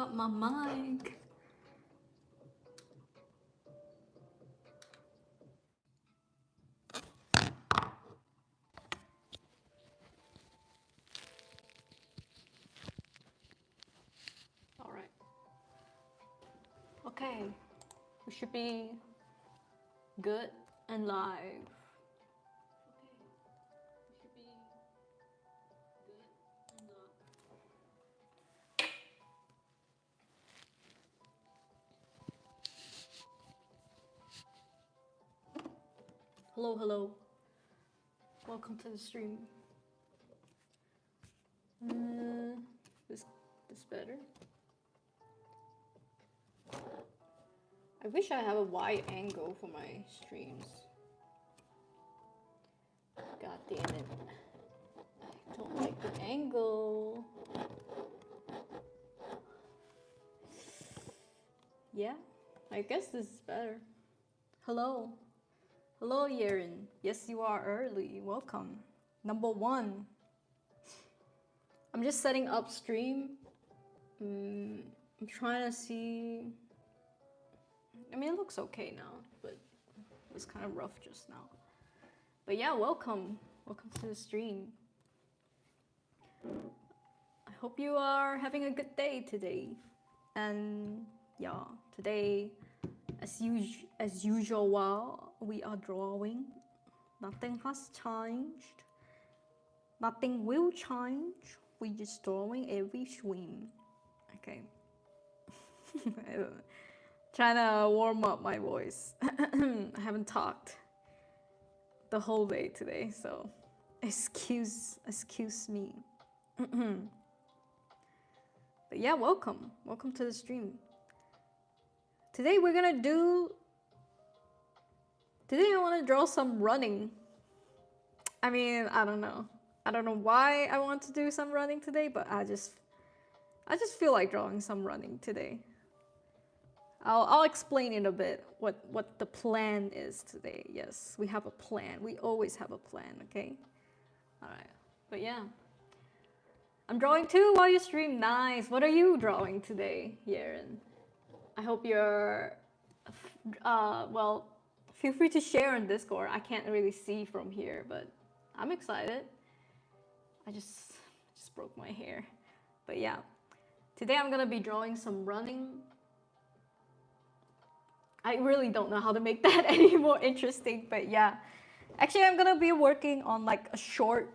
forgot my mic. All right. Okay. We should be good and live. Hello, hello. Welcome to the stream. This better. I wish I have a wide angle for my streams. God damn it. I don't like the angle. Yeah, I guess this is better. Hello. Hello, Yeren. Yes, you are early. Welcome. Number 1. I'm just setting up stream. I'm trying to see. I mean, it looks okay now, but it was kind of rough just now. But yeah, welcome. Welcome to the stream. I hope you are having a good day today. And yeah, today, as usual, we are drawing. Nothing has changed. Nothing will change. We just drawing every swing. Okay. Trying to warm up my voice. I haven't talked the whole day today, so excuse me. But yeah, welcome to the stream. Today I want to draw some running. I mean, I don't know why I want to do some running today, but I just feel like drawing some running today. I'll explain in a bit what the plan is today. Yes, we have a plan. We always have a plan, okay? All right. But yeah. I'm drawing too while you stream. Nice. What are you drawing today, Yeren? I hope you're well, feel free to share on Discord. I can't really see from here, but I'm excited. I just broke my hair. But yeah. Today I'm going to be drawing some running. I really don't know how to make that any more interesting, but yeah. Actually, I'm gonna be working on like a short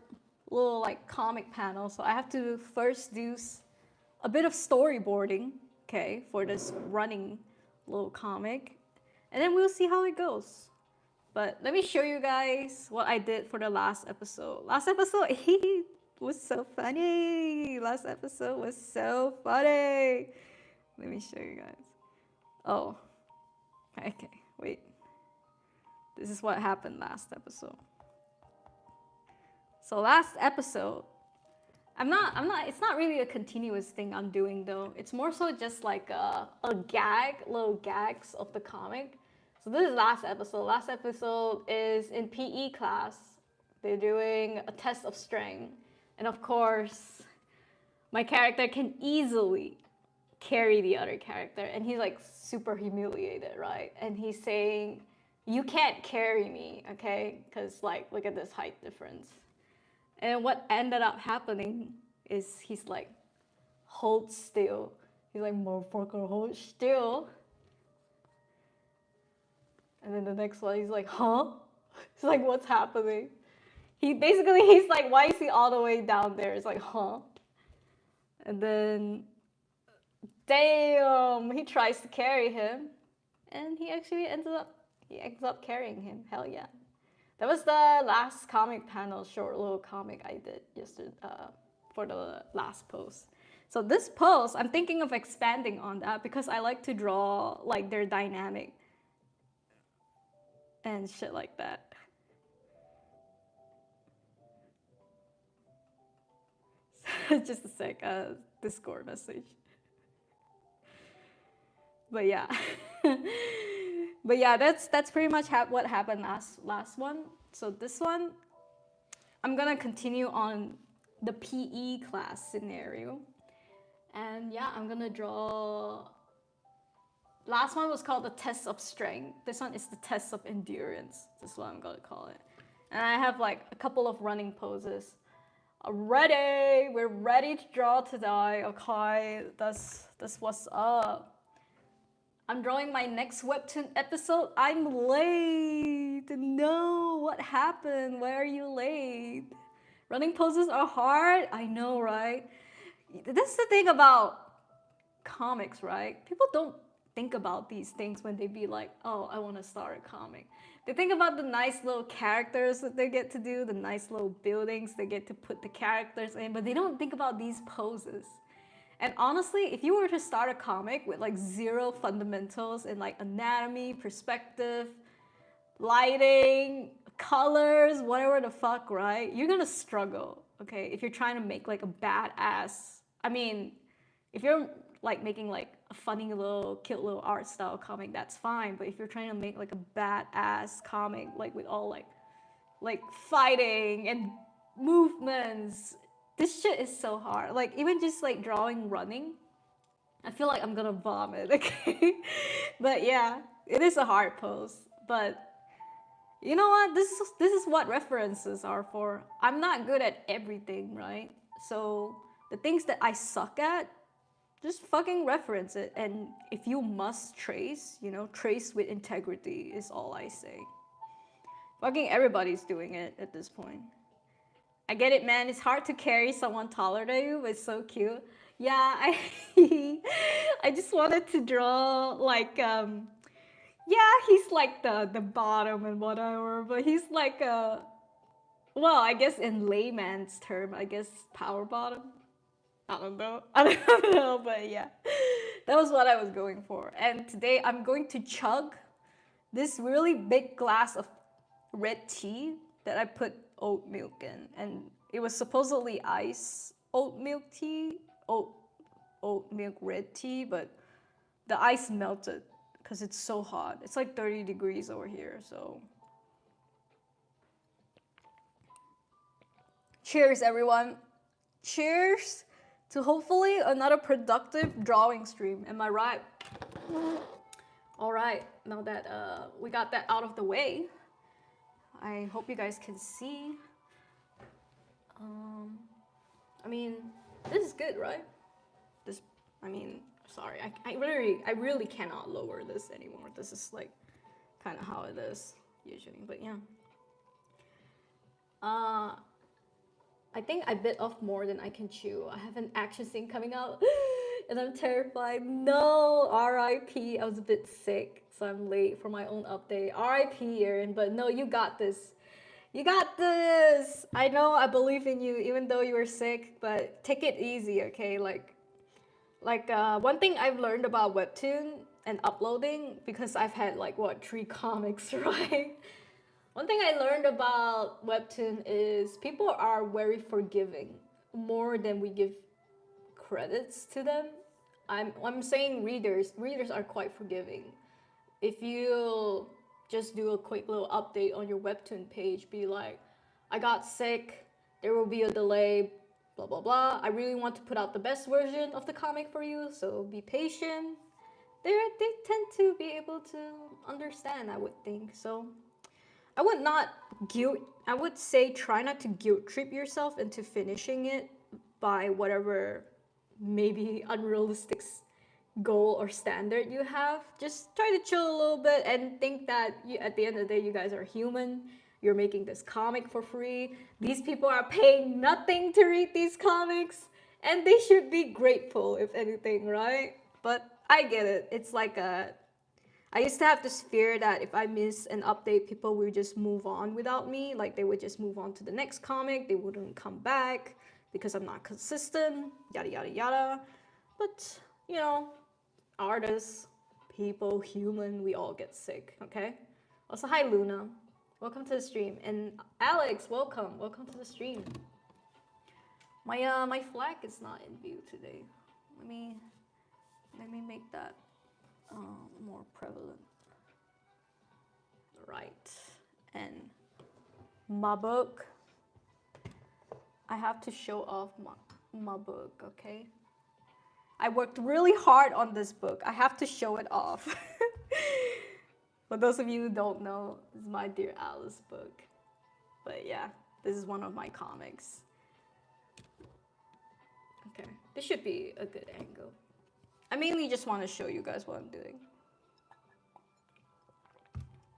little like comic panel, so I have to first do a bit of storyboarding, okay, for this running little comic, and then we'll see how it goes. But let me show you guys what I did for the last episode. Last episode, was so funny. Last episode was so funny. Let me show you guys. Oh. Okay, wait. This is what happened last episode. So last episode, it's not really a continuous thing I'm doing though. It's more so just like a little gags of the comic. So this is last episode. Last episode is in PE class. They're doing a test of strength. And of course, my character can easily carry the other character, and he's like super humiliated, right? And he's saying, you can't carry me, okay? Because like, look at this height difference. And what ended up happening is he's like, hold still. He's like, motherfucker, hold still. And then the next one, he's like, huh? He's like, what's happening? He's like, why is he all the way down there? It's like, huh? And then damn, he tries to carry him, and he actually ends up carrying him. Hell yeah. That was the last comic panel, short little comic I did yesterday for the last post. So this post, I'm thinking of expanding on that because I like to draw like their dynamic and shit like that. Just a sec, Discord message. But yeah. But yeah, that's pretty much what happened last one. So this one, I'm gonna continue on the PE class scenario. And yeah, I'm gonna draw. Last one was called the test of strength. This one is the test of endurance. This is what I'm gonna call it. And I have like a couple of running poses. Ready? We're ready to draw today. Okay, that's what's up. I'm drawing my next webtoon episode. I'm late. No, what happened? Why are you late? Running poses are hard. I know, right? That's the thing about comics, right? People don't think about these things when they be like, oh, I want to start a comic. They think about the nice little characters that they get to do, the nice little buildings they get to put the characters in, but they don't think about these poses. And honestly, if you were to start a comic with like zero fundamentals in like anatomy, perspective, lighting, colors, whatever the fuck, right? You're gonna struggle, okay? If you're trying to make like a badass, I mean, if you're like making like a funny little, cute little art style comic, that's fine. But if you're trying to make like a badass comic, like with all like fighting and movements, this shit is so hard. Like even just like drawing running, I feel like I'm gonna vomit, okay? But yeah, it is a hard pose. But you know what? This is what references are for. I'm not good at everything, right? So the things that I suck at, just fucking reference it. And if you must trace, you know, trace with integrity is all I say. Fucking everybody's doing it at this point. I get it, man. It's hard to carry someone taller than you, but it's so cute. Yeah, I just wanted to draw like yeah, he's like the bottom and whatever, but he's like a, well, I guess in layman's term, I guess power bottom. I don't know. I don't know, but yeah. That was what I was going for. And today I'm going to chug this really big glass of red tea that I put oat milk in. And it was supposedly ice oat milk tea, oat milk red tea, but the ice melted because it's so hot. It's like 30 degrees over here, so. Cheers, everyone. Cheers to hopefully another productive drawing stream. Am I right? All right, now that we got that out of the way, I hope you guys can see. I mean, this is good, right? This, I mean, sorry, I really cannot lower this anymore. This is like kind of how it is usually, but yeah. I think I bit off more than I can chew. I have an action scene coming out and I'm terrified. No, RIP. I was a bit sick, so I'm late for my own update. RIP, Erin, but no, you got this. You got this. I know, I believe in you, even though you were sick, but take it easy, okay? One thing I've learned about Webtoon and uploading, because I've had like, what, 3 comics, right? One thing I learned about Webtoon is people are very forgiving, more than we give credits to them. I'm saying readers are quite forgiving. If you just do a quick little update on your Webtoon page, be like, I got sick, there will be a delay, blah blah blah. I really want to put out the best version of the comic for you, so be patient. They tend to be able to understand, I would think. So I would not I would say try not to guilt trip yourself into finishing it by whatever maybe unrealistic goal or standard you have. Just try to chill a little bit and think that at the end of the day, you guys are human. You're making this comic for free. These people are paying nothing to read these comics, and they should be grateful, if anything, right? But I get it. It's like I used to have this fear that if I miss an update, people would just move on without me. Like they would just move on to the next comic. They wouldn't come back because I'm not consistent, yada, yada, yada. But, you know, artists, people, human, we all get sick, okay? Also, hi, Luna. Welcome to the stream. And Alex, welcome. Welcome to the stream. My flag is not in view today. Let me make that more prevalent. Right. And my book. I have to show off my book, okay? I worked really hard on this book. I have to show it off. For those of you who don't know, this is my Dear Alice book. But yeah, this is one of my comics. Okay, this should be a good angle. I mainly just want to show you guys what I'm doing.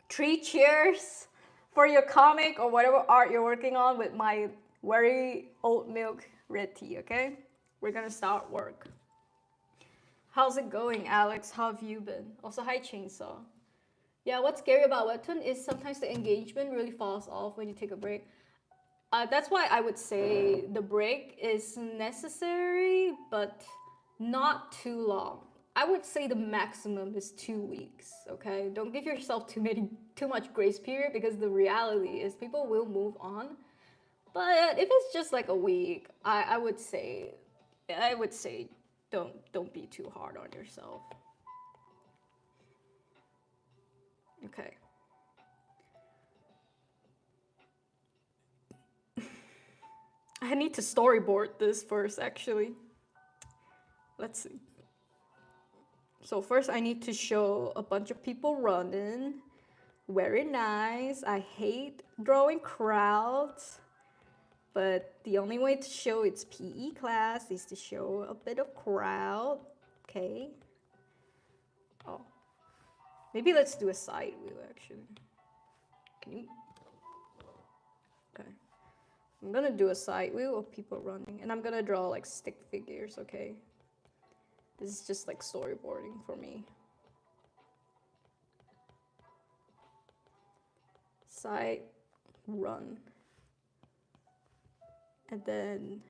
3 cheers for your comic or whatever art you're working on with my very oat milk red tea, okay? We're gonna start work. How's it going, Alex? How have you been? Also, hi, Chainsaw. Yeah, what's scary about Webtoon is sometimes the engagement really falls off when you take a break. That's why I would say the break is necessary, but not too long. I would say the maximum is 2 weeks. Okay, don't give yourself too much grace period, because the reality is people will move on. But if it's just like a week, I would say don't be too hard on yourself. Okay. I need to storyboard this first, actually. Let's see. So first I need to show a bunch of people running. Very nice. I hate drawing crowds, but the only way to show it's PE class is to show a bit of crowd. Okay. Oh. Maybe let's do a side view, actually. Can you? Okay. I'm gonna do a side view of people running, and I'm gonna draw like stick figures, okay? This is just like storyboarding for me. Side, run. And then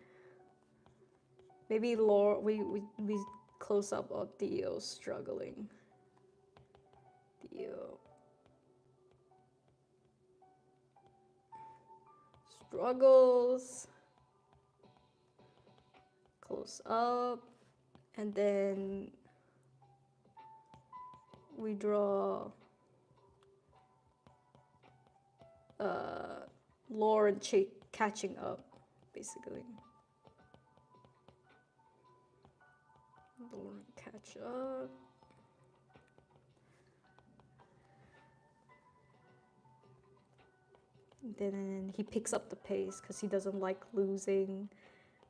maybe we close up on Theo struggling. Theo struggles. Close up. And then we draw Lauren catching up, basically. Lauren catch up. Then he picks up the pace because he doesn't like losing.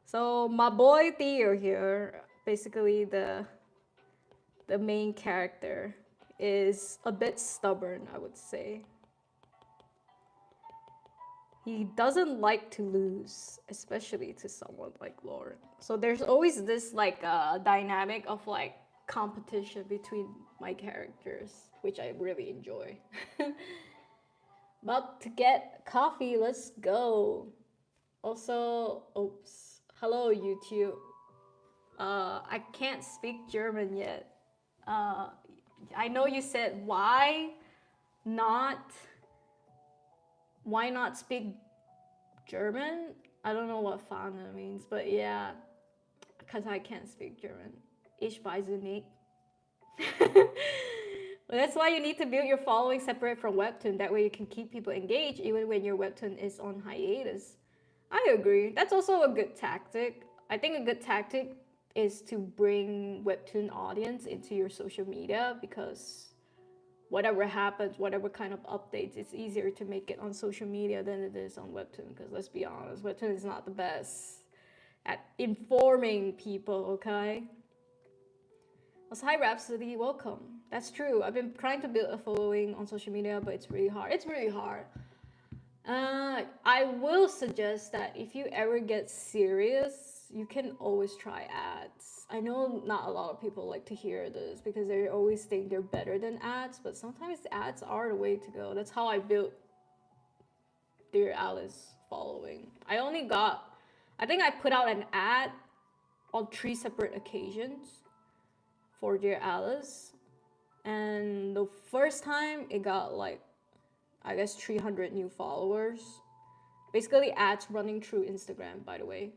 So my boy Theo here, basically the main character, is a bit stubborn, I would say. He doesn't like to lose, especially to someone like Lauren. So there's always this like dynamic of like competition between my characters, which I really enjoy. About to get coffee, let's go. Also, oops, hello YouTube. I can't speak German yet. I know you said why not speak German? I don't know what Fahne means, but yeah, because I can't speak German. Ich weiß nicht. But that's why you need to build your following separate from Webtoon. That way you can keep people engaged even when your Webtoon is on hiatus. I agree. That's also a good tactic. I think a good tactic is to bring Webtoon audience into your social media, because whatever happens, whatever kind of updates, it's easier to make it on social media than it is on Webtoon. Because let's be honest, Webtoon is not the best at informing people, okay? Also, hi Rhapsody, welcome. That's true. I've been trying to build a following on social media, but it's really hard. It's really hard. I will suggest that if you ever get serious, you can always try ads. I know not a lot of people like to hear this because they always think they're better than ads, but sometimes ads are the way to go. That's how I built Dear Alice following. I think I put out an ad on 3 separate occasions for Dear Alice. And the first time it got like, I guess 300 new followers. Basically ads running through Instagram, by the way.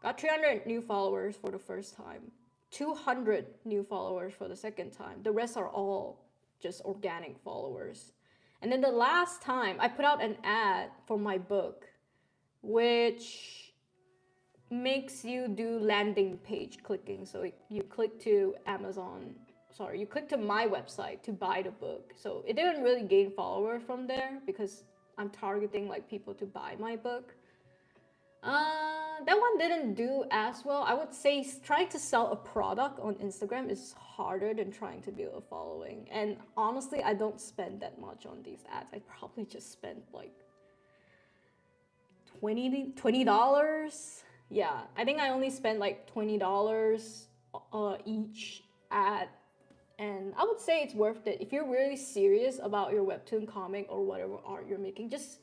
Got 300 new followers for the first time. 200 new followers for the second time. The rest are all just organic followers. And then the last time I put out an ad for my book, which makes you do landing page clicking. So you click to you click to my website to buy the book. So it didn't really gain followers from there because I'm targeting like people to buy my book. That one didn't do as well. I would say trying to sell a product on Instagram is harder than trying to build a following. And honestly, I don't spend that much on these ads. I probably just spent like $20. Yeah, I think I only spent like $20 each ad, and I would say it's worth it if you're really serious about your webtoon comic or whatever art you're making. Just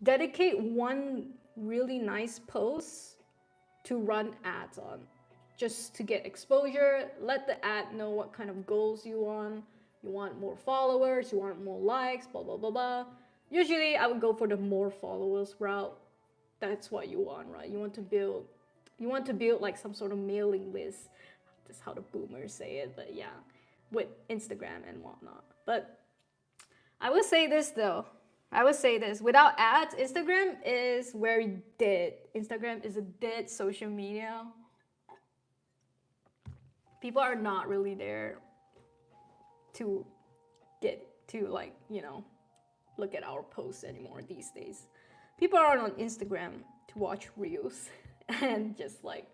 dedicate one really nice post to run ads on, just to get exposure. Let the ad know what kind of goals you want. You want more followers, you want more likes, blah blah blah blah. Usually I would go for the more followers route. That's what you want, right? You want to build like some sort of mailing list. That's how the boomers say it, but yeah, with Instagram and whatnot. But I will say this though. I would say this, without ads, Instagram is very dead. Instagram is a dead social media. People are not really there to get to like, look at our posts anymore these days. People are on Instagram to watch reels and just like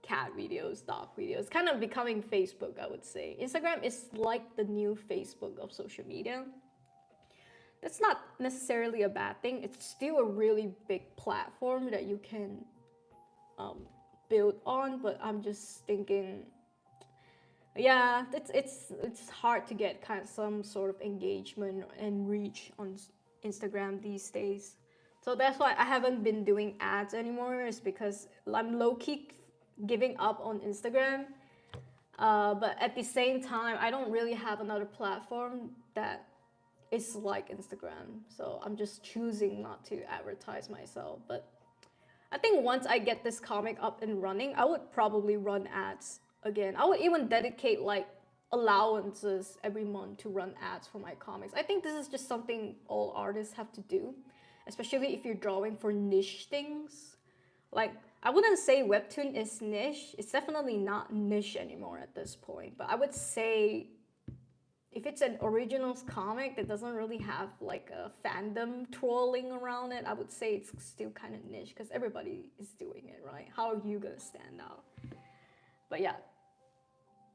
cat videos, dog videos, kind of becoming Facebook, I would say. Instagram is like the new Facebook of social media. That's not necessarily a bad thing. It's still a really big platform that you can build on, but I'm just thinking, yeah, it's hard to get kind of some sort of engagement and reach on Instagram these days. So that's why I haven't been doing ads anymore, is because I'm low-key giving up on Instagram. But at the same time, I don't really have another platform that is like Instagram. So I'm just choosing not to advertise myself. But I think once I get this comic up and running, I would probably run ads again. I would even dedicate like allowances every month to run ads for my comics. I think this is just something all artists have to do, especially if you're drawing for niche things. Like, I wouldn't say webtoon is niche. It's definitely not niche anymore at this point. But I would say if it's an originals comic that doesn't really have like a fandom trolling around it, I would say it's still kind of niche because everybody is doing it, right? How are you gonna stand out? But yeah,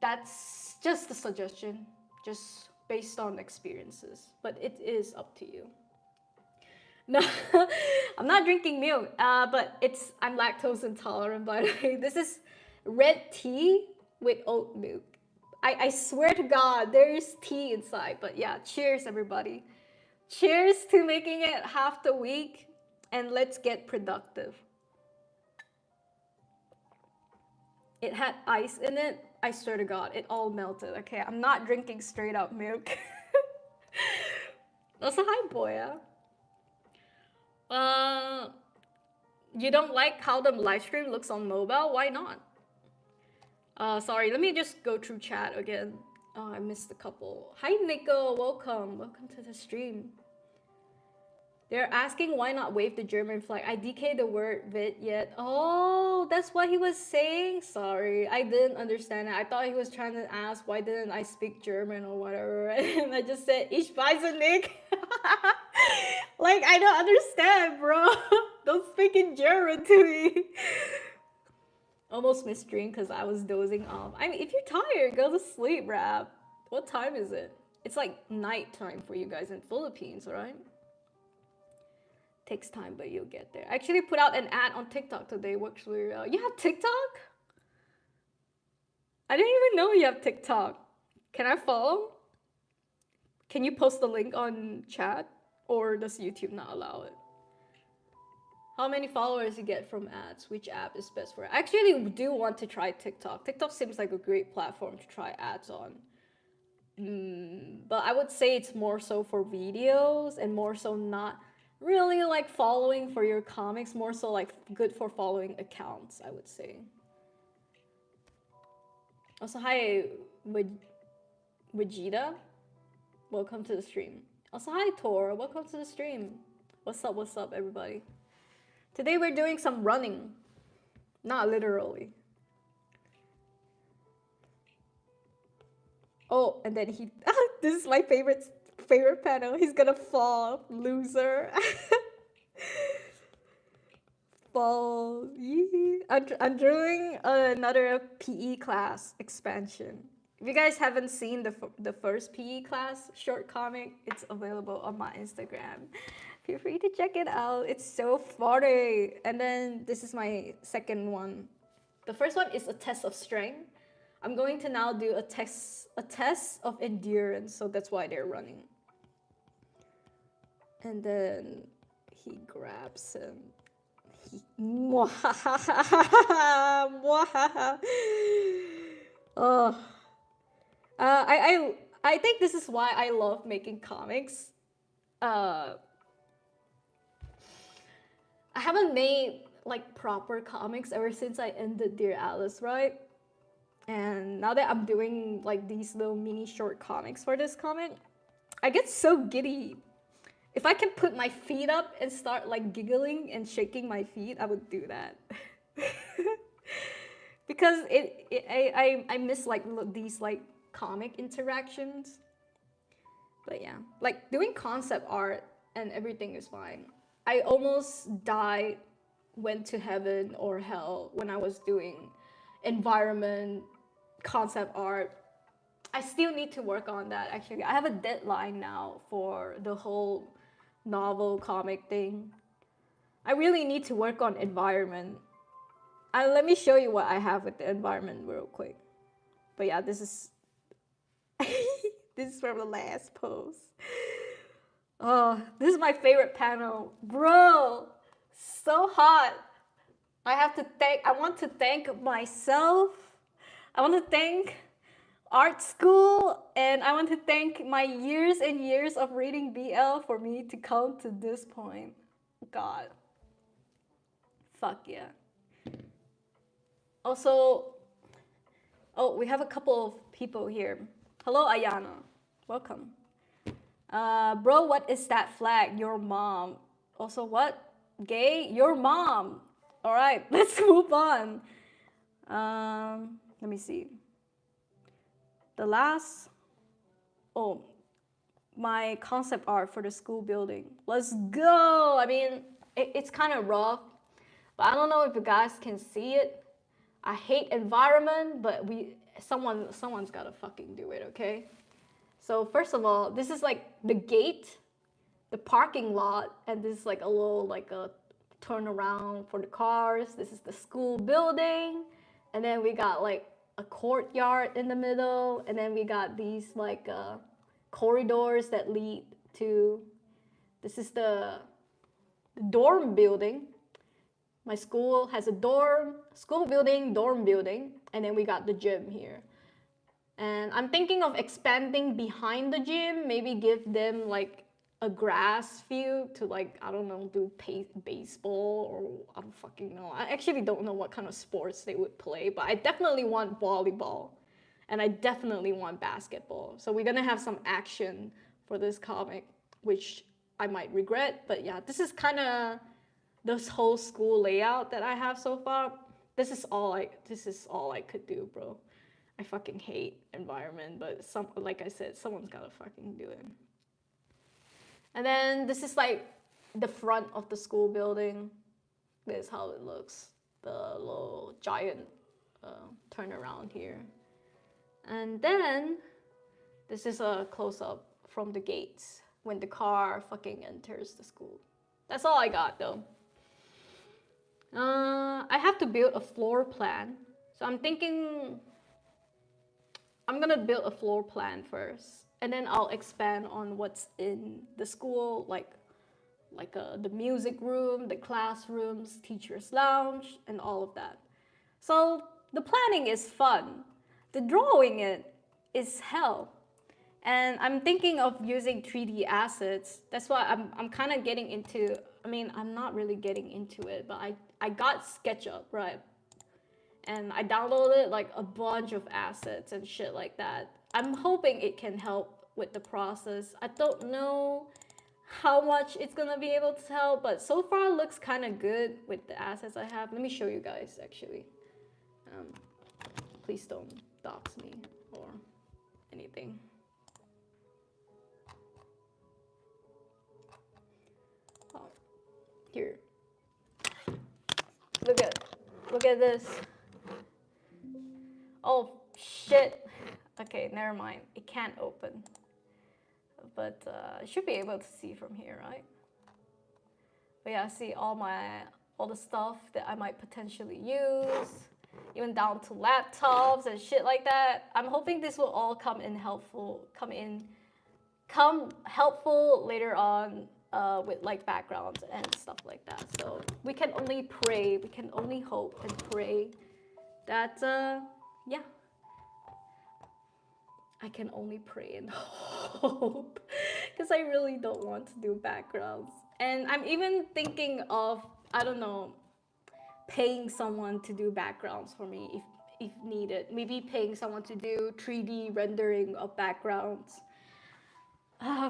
that's just a suggestion, just based on experiences. But it is up to you. No, I'm not drinking milk, but I'm lactose intolerant, by the way. This is red tea with oat milk. I swear to God, there's tea inside. But yeah, cheers, everybody. Cheers to making it half the week, and let's get productive. It had ice in it. I swear to God, it all melted. Okay, I'm not drinking straight up milk. Also, hi, Boya. You don't like how the live stream looks on mobile? Why not? Sorry, let me just go through chat again. Oh, I missed a couple. Hi, Nico. Welcome. Welcome to the stream. They're asking why not wave the German flag. I DK'd the word vid yet. Oh, that's what he was saying? Sorry, I didn't understand it. I thought he was trying to ask why didn't I speak German or whatever. And I just said, Ich weiß nicht. Like, I don't understand, bro. Don't speak in German to me. Almost missed stream because I was dozing off. I mean, if you're tired, go to sleep, Rap. What time is it? It's like nighttime for you guys in Philippines, right? Takes time, but you'll get there. I actually put out an ad on TikTok today. Works really well. You have TikTok? I didn't even know you have TikTok. Can I follow? Can you post the link on chat? Or does YouTube not allow it? How many followers you get from ads? Which app is best for it? I actually do want to try TikTok. TikTok seems like a great platform to try ads on. But I would say it's more so for videos and more so not really like following for your comics, more so like good for following accounts, I would say. Also, hi, Vegeta. Welcome to the stream. Also, hi, Tor. Welcome to the stream. What's up, everybody? Today we're doing some running. Not literally. Oh, and then he, this is my favorite panel. He's gonna fall, loser. Fall. I'm drawing another PE class expansion. If you guys haven't seen the first PE class short comic, it's available on my Instagram. Feel free to check it out. It's so funny. And then this is my second one. The first one is a test of strength. I'm going to now do a test of endurance, so that's why they're running. And then he grabs him. Oh. I think this is why I love making comics. I haven't made like proper comics ever since I ended Dear Alice, right? And now that I'm doing like these little mini short comics for this comic, I get so giddy. If I can put my feet up and start like giggling and shaking my feet, I would do that. Because I miss like these like comic interactions. But yeah, like doing concept art and everything is fine. I almost died, went to heaven or hell when I was doing environment, concept art. I still need to work on that actually. I have a deadline now for the whole novel comic thing. I really need to work on environment. Let me show you what I have with the environment real quick. But yeah, this is this is from the last post. Oh, this is my favorite panel. Bro, so hot. I want to thank myself. I want to thank art school, and I want to thank my years and years of reading BL for me to come to this point. God. Fuck yeah. Also, oh, we have a couple of people here. Hello, Ayana. Welcome. Bro, what is that flag? Your mom. Also, what? Gay? Your mom. All right, let's move on. Let me see. The last, oh, my concept art for the school building. Let's go. I mean, it's kind of rough, but I don't know if you guys can see it. I hate environment, but someone's gotta fucking do it, okay? So first of all, this is like the gate, the parking lot, and this is like a little like a turnaround for the cars. This is the school building, and then we got like a courtyard in the middle, and then we got these like corridors that lead to. This is the dorm building. My school has a school building, dorm building, and then we got the gym here. And I'm thinking of expanding behind the gym, maybe give them like a grass field to like, I don't know, do baseball or I don't fucking know. I actually don't know what kind of sports they would play, but I definitely want volleyball and I definitely want basketball. So we're gonna have some action for this comic, which I might regret, but yeah, this is kind of this whole school layout that I have so far. This is all I could do, bro. I fucking hate environment, but like I said, someone's gotta fucking do it. And then this is like the front of the school building. This is how it looks. The little giant turnaround here. And then this is a close-up from the gates when the car fucking enters the school. That's all I got though. I have to build a floor plan. So I'm thinking I'm gonna build a floor plan first, and then I'll expand on what's in the school, like the music room, the classrooms, teacher's lounge, and all of that. So the planning is fun. The drawing it is hell. And I'm thinking of using 3D assets. That's why I'm kind of getting into, I mean, I'm not really getting into it, but I got SketchUp, right? And I downloaded like a bunch of assets and shit like that. I'm hoping it can help with the process. I don't know how much it's gonna be able to tell, but so far it looks kind of good with the assets I have. Let me show you guys actually. Um, please don't dox me or anything. Oh, here. Look at this. Oh shit. Okay, never mind. It can't open. But I should be able to see from here, right? But yeah, see all the stuff that I might potentially use, even down to laptops and shit like that. I'm hoping this will all come helpful later on with like backgrounds and stuff like that. So we can only pray, we can only hope and pray that yeah. I can only pray and hope because I really don't want to do backgrounds. And I'm even thinking of, I don't know, paying someone to do backgrounds for me if needed. Maybe paying someone to do 3D rendering of backgrounds.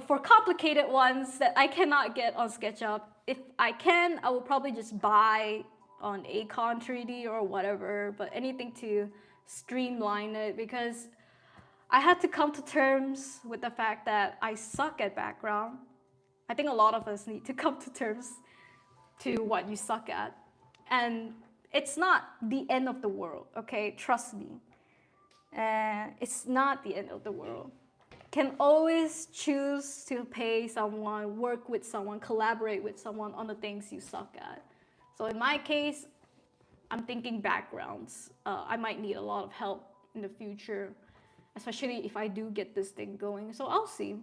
For complicated ones that I cannot get on SketchUp. If I can, I will probably just buy on Acon 3D or whatever, but anything to streamline it because I had to come to terms with the fact that I suck at background. I think a lot of us need to come to terms to what you suck at. And it's not the end of the world, okay? Trust me. It's not the end of the world. Can always choose to pay someone, work with someone, collaborate with someone on the things you suck at. So in my case, I'm thinking backgrounds. I might need a lot of help in the future, especially if I do get this thing going. So I'll see.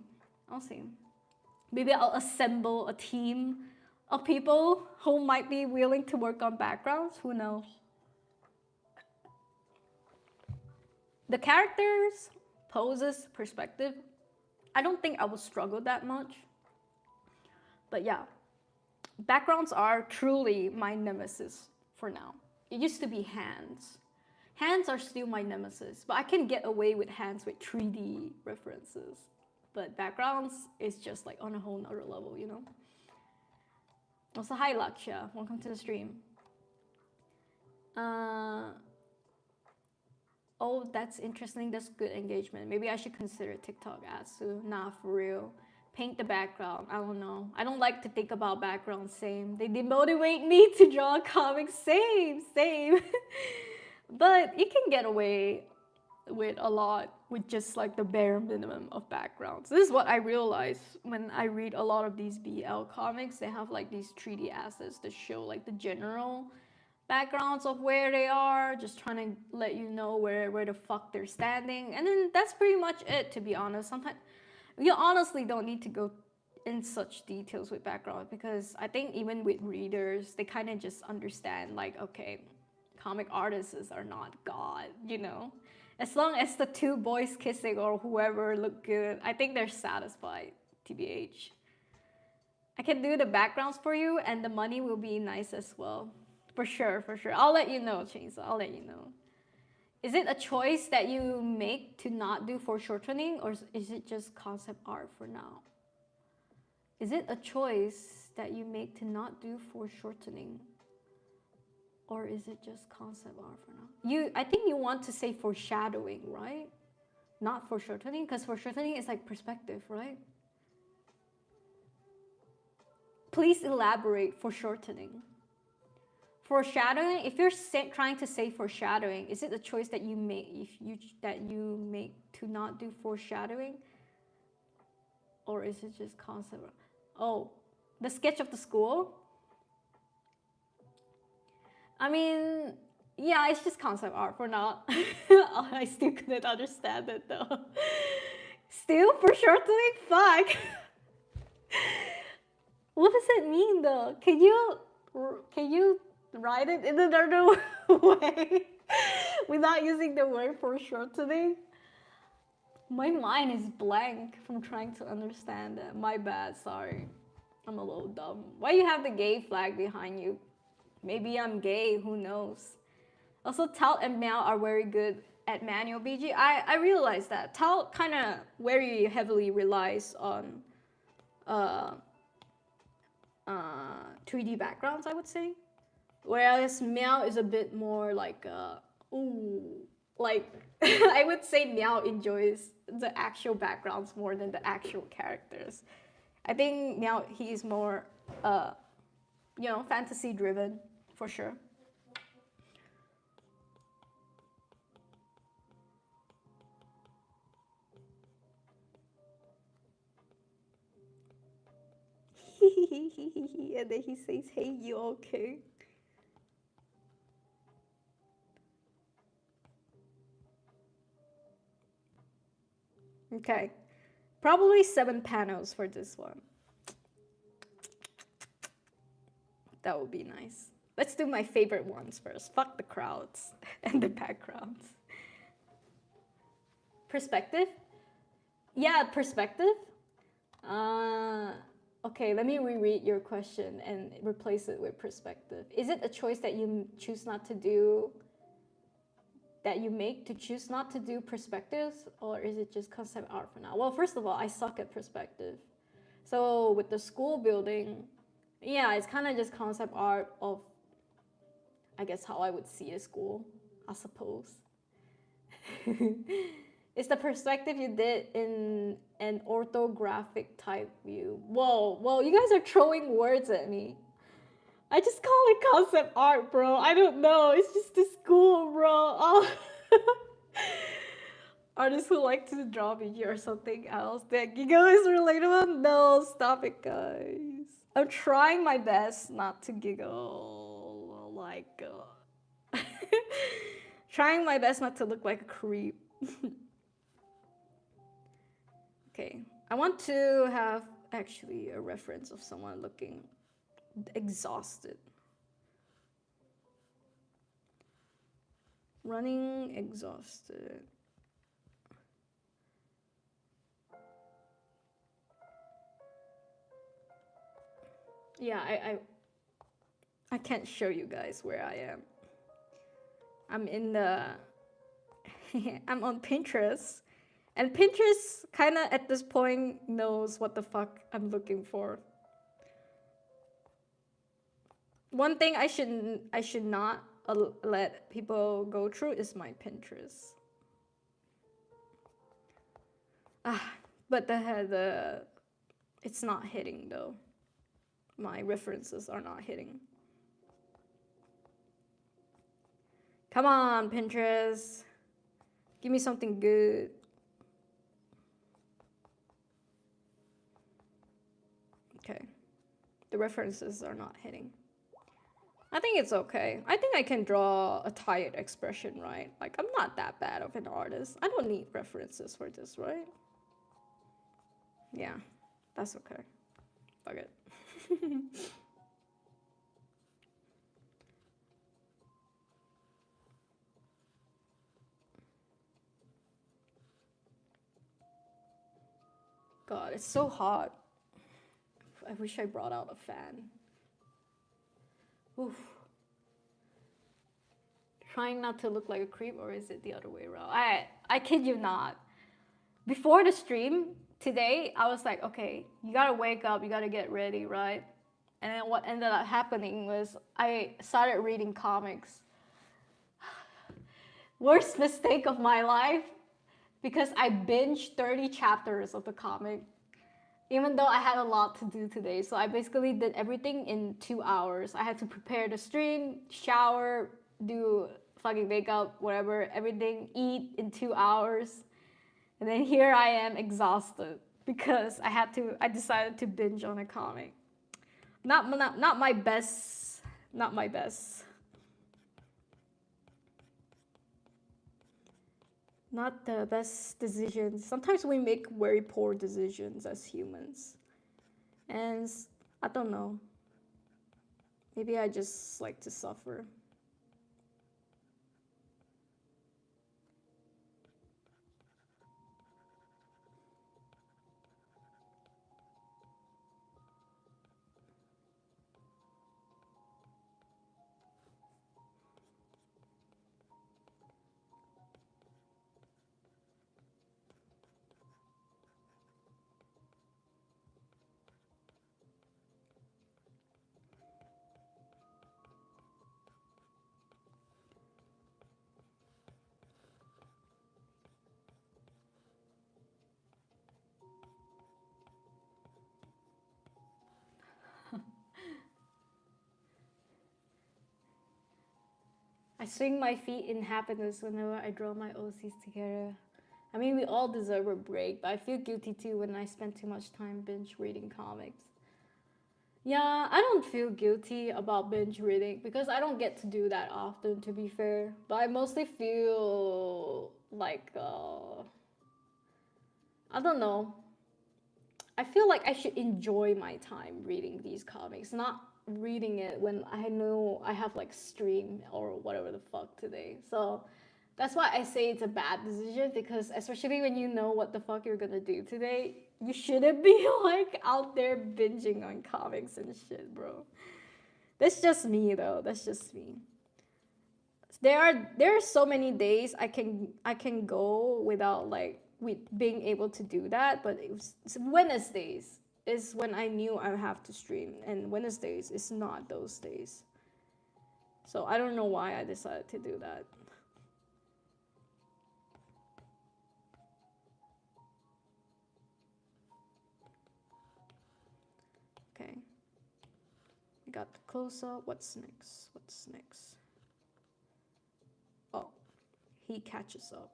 Maybe I'll assemble a team of people who might be willing to work on backgrounds. Who knows? The characters, poses, perspective, I don't think I will struggle that much. But yeah, backgrounds are truly my nemesis for now. It used to be hands. Hands are still my nemesis, but I can get away with hands with 3D references. But backgrounds is just like on a whole nother level, you know? Also, hi Lakshya, welcome to the stream. Oh, that's interesting, that's good engagement. Maybe I should consider TikTok ads too. Nah, for real. Paint the background, I don't know. I don't like to think about backgrounds, same. They demotivate me to draw comics, same. But you can get away with a lot with just like the bare minimum of backgrounds. This is what I realize when I read a lot of these BL comics. They have like these 3D assets that show like the general backgrounds of where they are, just trying to let you know where the fuck they're standing. And then that's pretty much it, to be honest. Sometimes you honestly don't need to go in such details with background because I think even with readers, they kind of just understand like, okay, comic artists are not God, you know? As long as the two boys kissing or whoever look good, I think they're satisfied, TBH. I can do the backgrounds for you and the money will be nice as well. For sure. I'll let you know, Chainsaw, I'll let you know. Is it a choice that you make to not do foreshortening or is it just concept art for now? Is it a choice that you make to not do foreshortening? Or is it just concept art for now? I think you want to say foreshadowing, right? Not foreshortening, because foreshortening is like perspective, right? Please elaborate foreshortening. Foreshadowing, if you're trying to say foreshadowing, is it a choice that you make to not do foreshadowing? Or is it just concept art? Oh, the sketch of the school? I mean, yeah, it's just concept art for now. I still couldn't understand it though. Still foreshortening? Fuck. What does it mean though? Can you write it in another way without using the word foreshortening? My mind is blank from trying to understand it. My bad, sorry. I'm a little dumb. Why you have the gay flag behind you? Maybe I'm gay, who knows? Also, Tout and Meow are very good at manual BG. I realized that. Tout kind of very heavily relies on 3D backgrounds, I would say. Whereas Meow is a bit more like, ooh, like I would say Meow enjoys the actual backgrounds more than the actual characters. I think Meow, he is more, fantasy driven for sure. And then he says, "Hey, you okay?" Okay, probably 7 panels for this one. That would be nice. Let's do my favorite ones first. Fuck the crowds and the backgrounds. Perspective? Yeah, perspective. Okay, let me reread your question and replace it with perspective. Is it a choice that you choose not to do, that you make to choose not to do perspectives, or is it just concept art for now? Well, first of all, I suck at perspective. So with the school building, yeah, it's kind of just concept art of, I guess, how I would see a school, I suppose. It's the perspective you did in an orthographic type view. Whoa, you guys are throwing words at me. I just call it concept art, bro. I don't know. It's just the school, bro. Oh. Artists who like to draw me or something else. That giggle is relatable? No, stop it, guys. I'm trying my best not to giggle. Like, trying my best not to look like a creep. Okay, I want to have actually a reference of someone looking exhausted. Running exhausted. Yeah, I can't show you guys where I am. I'm in the I'm on Pinterest. And Pinterest kind of at this point knows what the fuck I'm looking for. One thing I should not let people go through is my Pinterest. But the it's not hitting though. My references are not hitting. Come on, Pinterest. Give me something good. Okay. The references are not hitting. I think it's okay. I think I can draw a tired expression, right? Like, I'm not that bad of an artist. I don't need references for this, right? Yeah, that's okay. Fuck it. God, it's so hot. I wish I brought out a fan. Oof. Trying not to look like a creep, or is it the other way around? I kid you not. Before the stream today, I was like, okay, you gotta wake up, you gotta get ready, right? And then what ended up happening was I started reading comics. Worst mistake of my life, because I binged 30 chapters of the comic, even though I had a lot to do today. So I basically did everything in 2 hours. I had to prepare the stream, shower, do fucking makeup, whatever, everything, eat in 2 hours. And then here I am exhausted because I decided to binge on a comic. Not my best, not my best. Not the best decisions. Sometimes we make very poor decisions as humans. And I don't know. Maybe I just like to suffer. swing my feet in happiness whenever I draw my OCs together. I mean, we all deserve a break, but I feel guilty too when I spend too much time binge reading comics. Yeah, I don't feel guilty about binge reading because I don't get to do that often, to be fair. But I mostly feel like, I don't know. I feel like I should enjoy my time reading these comics, not reading it when I know I have like stream or whatever the fuck today. So that's why I say it's a bad decision, because especially when you know what the fuck you're gonna do today, you shouldn't be like out there binging on comics and shit, bro. That's just me though. That's just me. There are so many days I can go without like with being able to do that, but it's Wednesdays is when I knew I have to stream, and Wednesdays is not those days. So I don't know why I decided to do that. Okay. I got the close up. What's next? What's next? Oh, he catches up.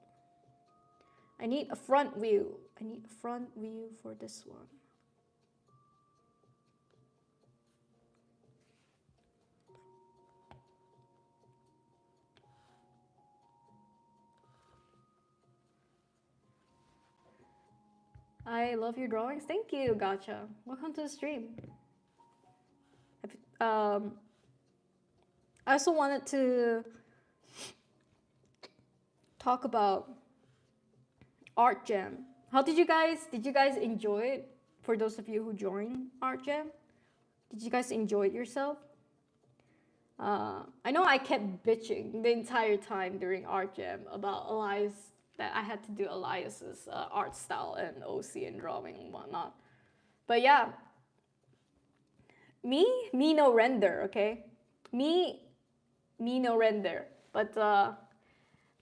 I need a front view. I need a front view for this one. I love your drawings. Thank you, Gotcha. Welcome to the stream. Um, I also wanted to talk about Art Jam. How did you guys enjoy it? For those of you who joined Art Jam, did you guys enjoy it yourself? I know I kept bitching the entire time during Art Jam about Elias, that I had to do Elias's art style and OC and drawing and whatnot. But yeah, me no render, okay? Me no render. But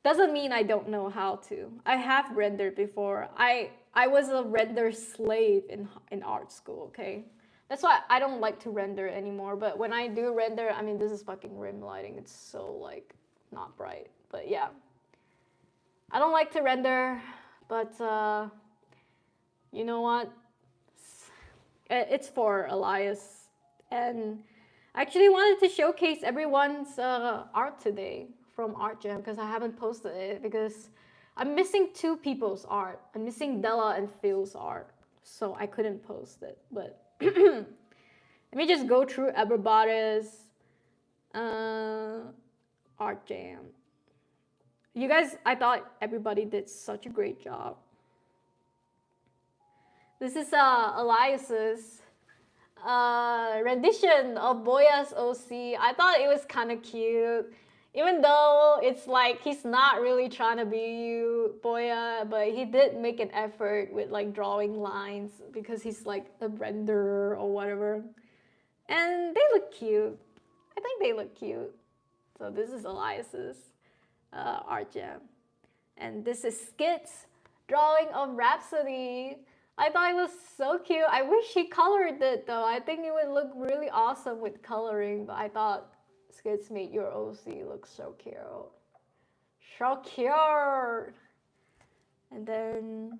doesn't mean I don't know how to. I have rendered before. I was a render slave in art school, okay? That's why I don't like to render anymore. But when I do render, I mean, this is fucking rim lighting. It's so like not bright. But yeah, I don't like to render, but you know what? It's for Elias, and I actually wanted to showcase everyone's art today from Art Jam because I haven't posted it because I'm missing two people's art. I'm missing Della and Phil's art, so I couldn't post it. But let me just go through everybody's Art Jam. You guys, I thought everybody did such a great job. This is Elias's rendition of Boya's OC. I thought it was kind of cute. Even though it's like he's not really trying to be you, Boya, but he did make an effort with like drawing lines because he's like a renderer or whatever. And they look cute. I think they look cute. So this is Elias's Art Jam. And this is Skit's drawing of Rhapsody. I thought it was so cute. I wish he colored it though. I think it would look really awesome with coloring, but I thought Skits made your OC look so cute. So cute! And then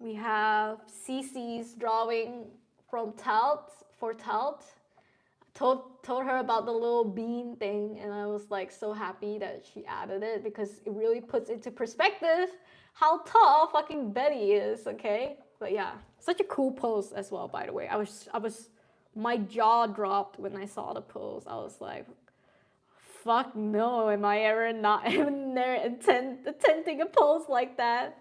we have Cece's drawing from Telt, for Telt. Told her about the little bean thing, and I was like so happy that she added it because it really puts into perspective how tall fucking Betty is, okay? But yeah, such a cool pose as well, by the way. My jaw dropped when I saw the pose. I was like, fuck no, am I ever not even there attempting a pose like that?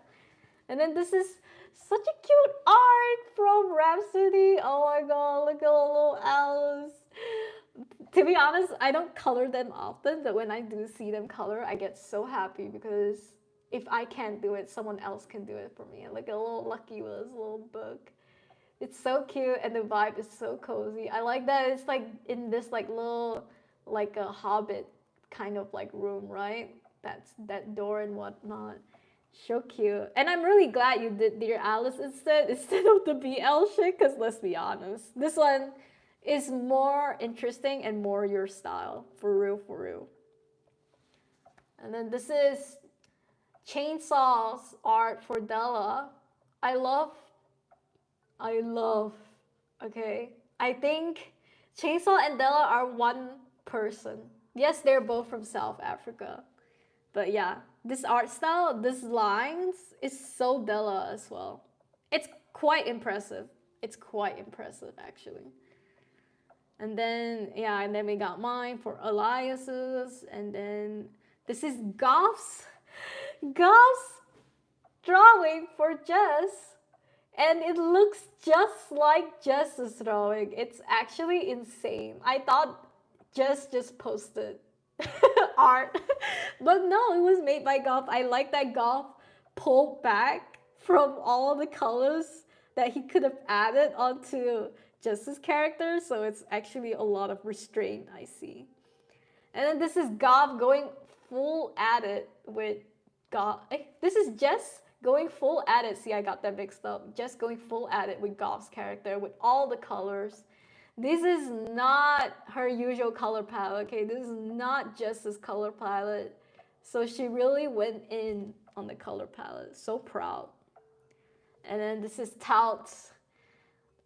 And then this is such a cute art from Rhapsody. Oh my god, look at little Alice. To be honest, I don't color them often, but when I do see them color, I get so happy because if I can't do it, someone else can do it for me. Like a little Lucky with his little book. It's so cute and the vibe is so cozy. I like that it's like in this like little, like a hobbit kind of like room, right? That's that door and whatnot. So cute. And I'm really glad you did Dear Alice instead of the BL shit, because let's be honest, this one is more interesting and more your style. For real, for real. And then this is Chainsaw's art for Della. I love, okay. I think Chainsaw and Della are one person. Yes, they're both from South Africa. But yeah, this art style, these lines is so Della as well. It's quite impressive. It's quite impressive actually. And then yeah, and then we got mine for Elias's, and then this is Goff's drawing for Jess. And it looks just like Jess's drawing. It's actually insane. I thought Jess just posted art. But no, it was made by Goff. I like that Goff pulled back from all the colors that he could have added onto Jess's character. So it's actually a lot of restraint I see. And then this is Goff going full at it with Goff. This is Jess going full at it. See, I got that mixed up. Jess going full at it with Goff's character with all the colors. This is not her usual color palette, okay? This is not Jess's color palette. So she really went in on the color palette. So proud. And then this is Tout's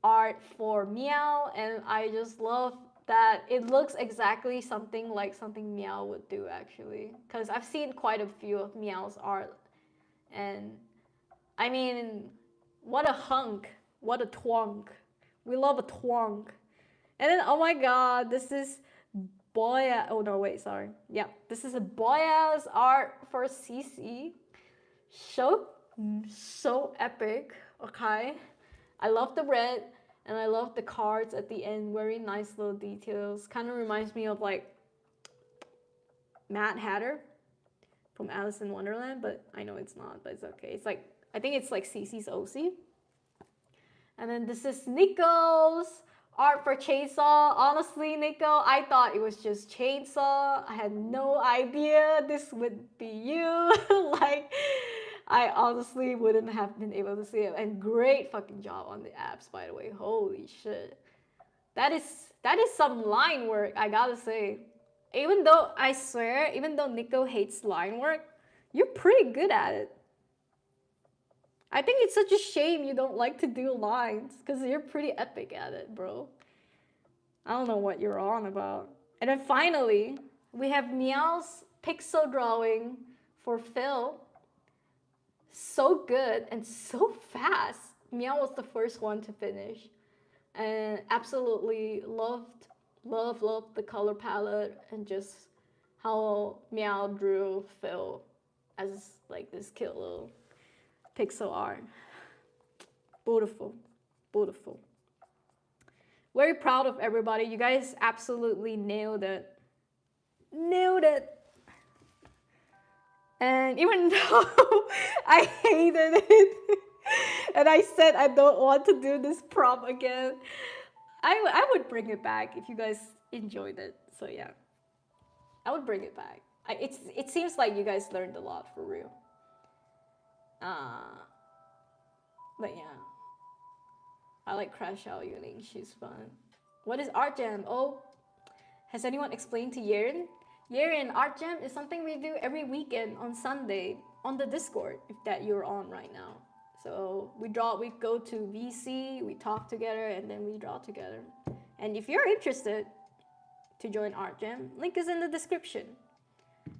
art for Meow, and I just love that it looks exactly something like something Meow would do actually. Because I've seen quite a few of Meow's art, and I mean, what a hunk, what a twonk. We love a twonk. And then, oh my god, this is Boya. Oh no, wait, sorry. Yeah, this is a Boya's art for CC. So epic, okay? I love the red, and I love the cards at the end. Very nice little details. Kind of reminds me of like Mad Hatter from Alice in Wonderland, but I know it's not, but it's okay. It's like, I think it's like CC's OC. And then this is Nico's art for Chainsaw. Honestly, Nico, I thought it was just Chainsaw. I had no idea this would be you. Like, I honestly wouldn't have been able to see it. And great fucking job on the abs, by the way. Holy shit. That is some line work, I gotta say. Even though, I swear, even though Nico hates line work, you're pretty good at it. I think it's such a shame you don't like to do lines, because you're pretty epic at it, bro. I don't know what you're on about. And then finally, we have Meow's pixel drawing for Phil. So good and so fast. Meow was the first one to finish. And absolutely loved the color palette and just how Meow drew Phil as like this cute little pixel art. Beautiful, beautiful. Very proud of everybody. You guys absolutely nailed it. Nailed it. And even though I hated it, and I said I don't want to do this prompt again, I would bring it back if you guys enjoyed it. So yeah, I would bring it back. It seems like you guys learned a lot for real. But yeah, I like Crash Out Yuuning. She's fun. What is Art Jam? Oh, has anyone explained to Yerin? Yerin, Art Jam is something we do every weekend on Sunday on the Discord, if that you're on right now. So we go to VC, we talk together, and then we draw together. And if you're interested to join Art Jam, link is in the description.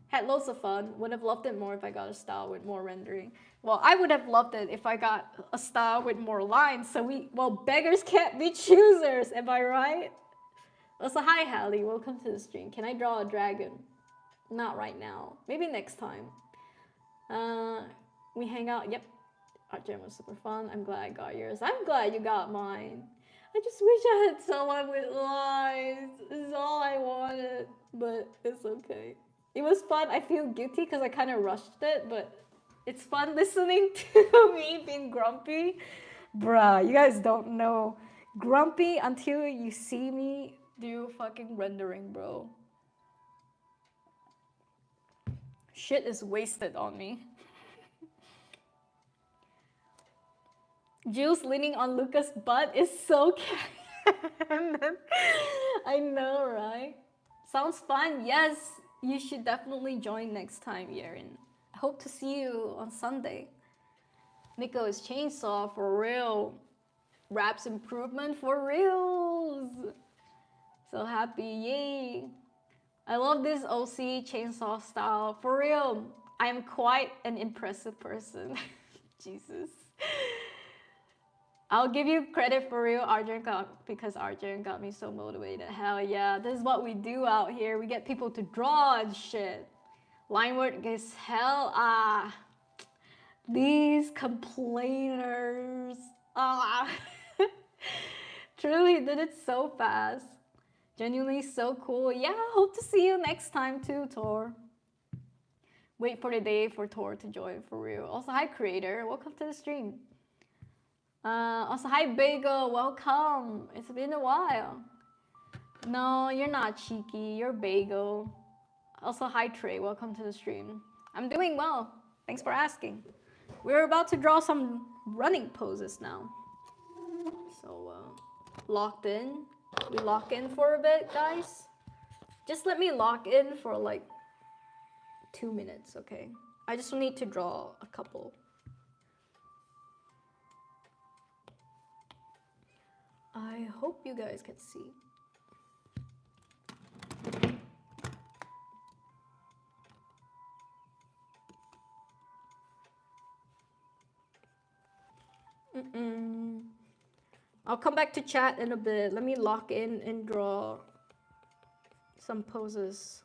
Had loads of fun. Would have loved it more if I got a style with more rendering. Well, I would have loved it if I got a style with more lines. So beggars can't be choosers. Am I right? Also, hi Hallie, welcome to the stream. Can I draw a dragon? Not right now. Maybe next time. We hang out. Yep. Art Jam was super fun. I'm glad I got yours. I'm glad you got mine. I just wish I had someone with lines. This is all I wanted, but it's okay. It was fun. I feel guilty because I kind of rushed it, but it's fun listening to me being grumpy. Bruh, you guys don't know. Grumpy until you see me do fucking rendering, bro. Shit is wasted on me. Jules leaning on Luca's butt is so canon. I know, right? Sounds fun. Yes, You should definitely join next time, Yaren. I hope to see you on Sunday. Nico's chainsaw for real. Raps improvement for reals. So happy, yay. I love this OC chainsaw style. For real, I am quite an impressive person. Jesus. I'll give you credit for real, because Arjun got me so motivated. Hell yeah, this is what we do out here. We get people to draw and shit. Line work is hell these complainers. Truly did it so fast. Genuinely so cool. Yeah, hope to see you next time too, Tor. Wait for the day for Tor to join for real. Also, hi creator, welcome to the stream. Also, hi Bagel, welcome. It's been a while. No, you're not cheeky, you're Bagel. Also, hi Trey, welcome to the stream. I'm doing well, thanks for asking. We're about to draw some running poses now. So, locked in. We lock in for a bit, guys. Just let me lock in for like 2 minutes, okay? I just need to draw a couple. I hope you guys can see. I'll come back to chat in a bit. Let me lock in and draw some poses.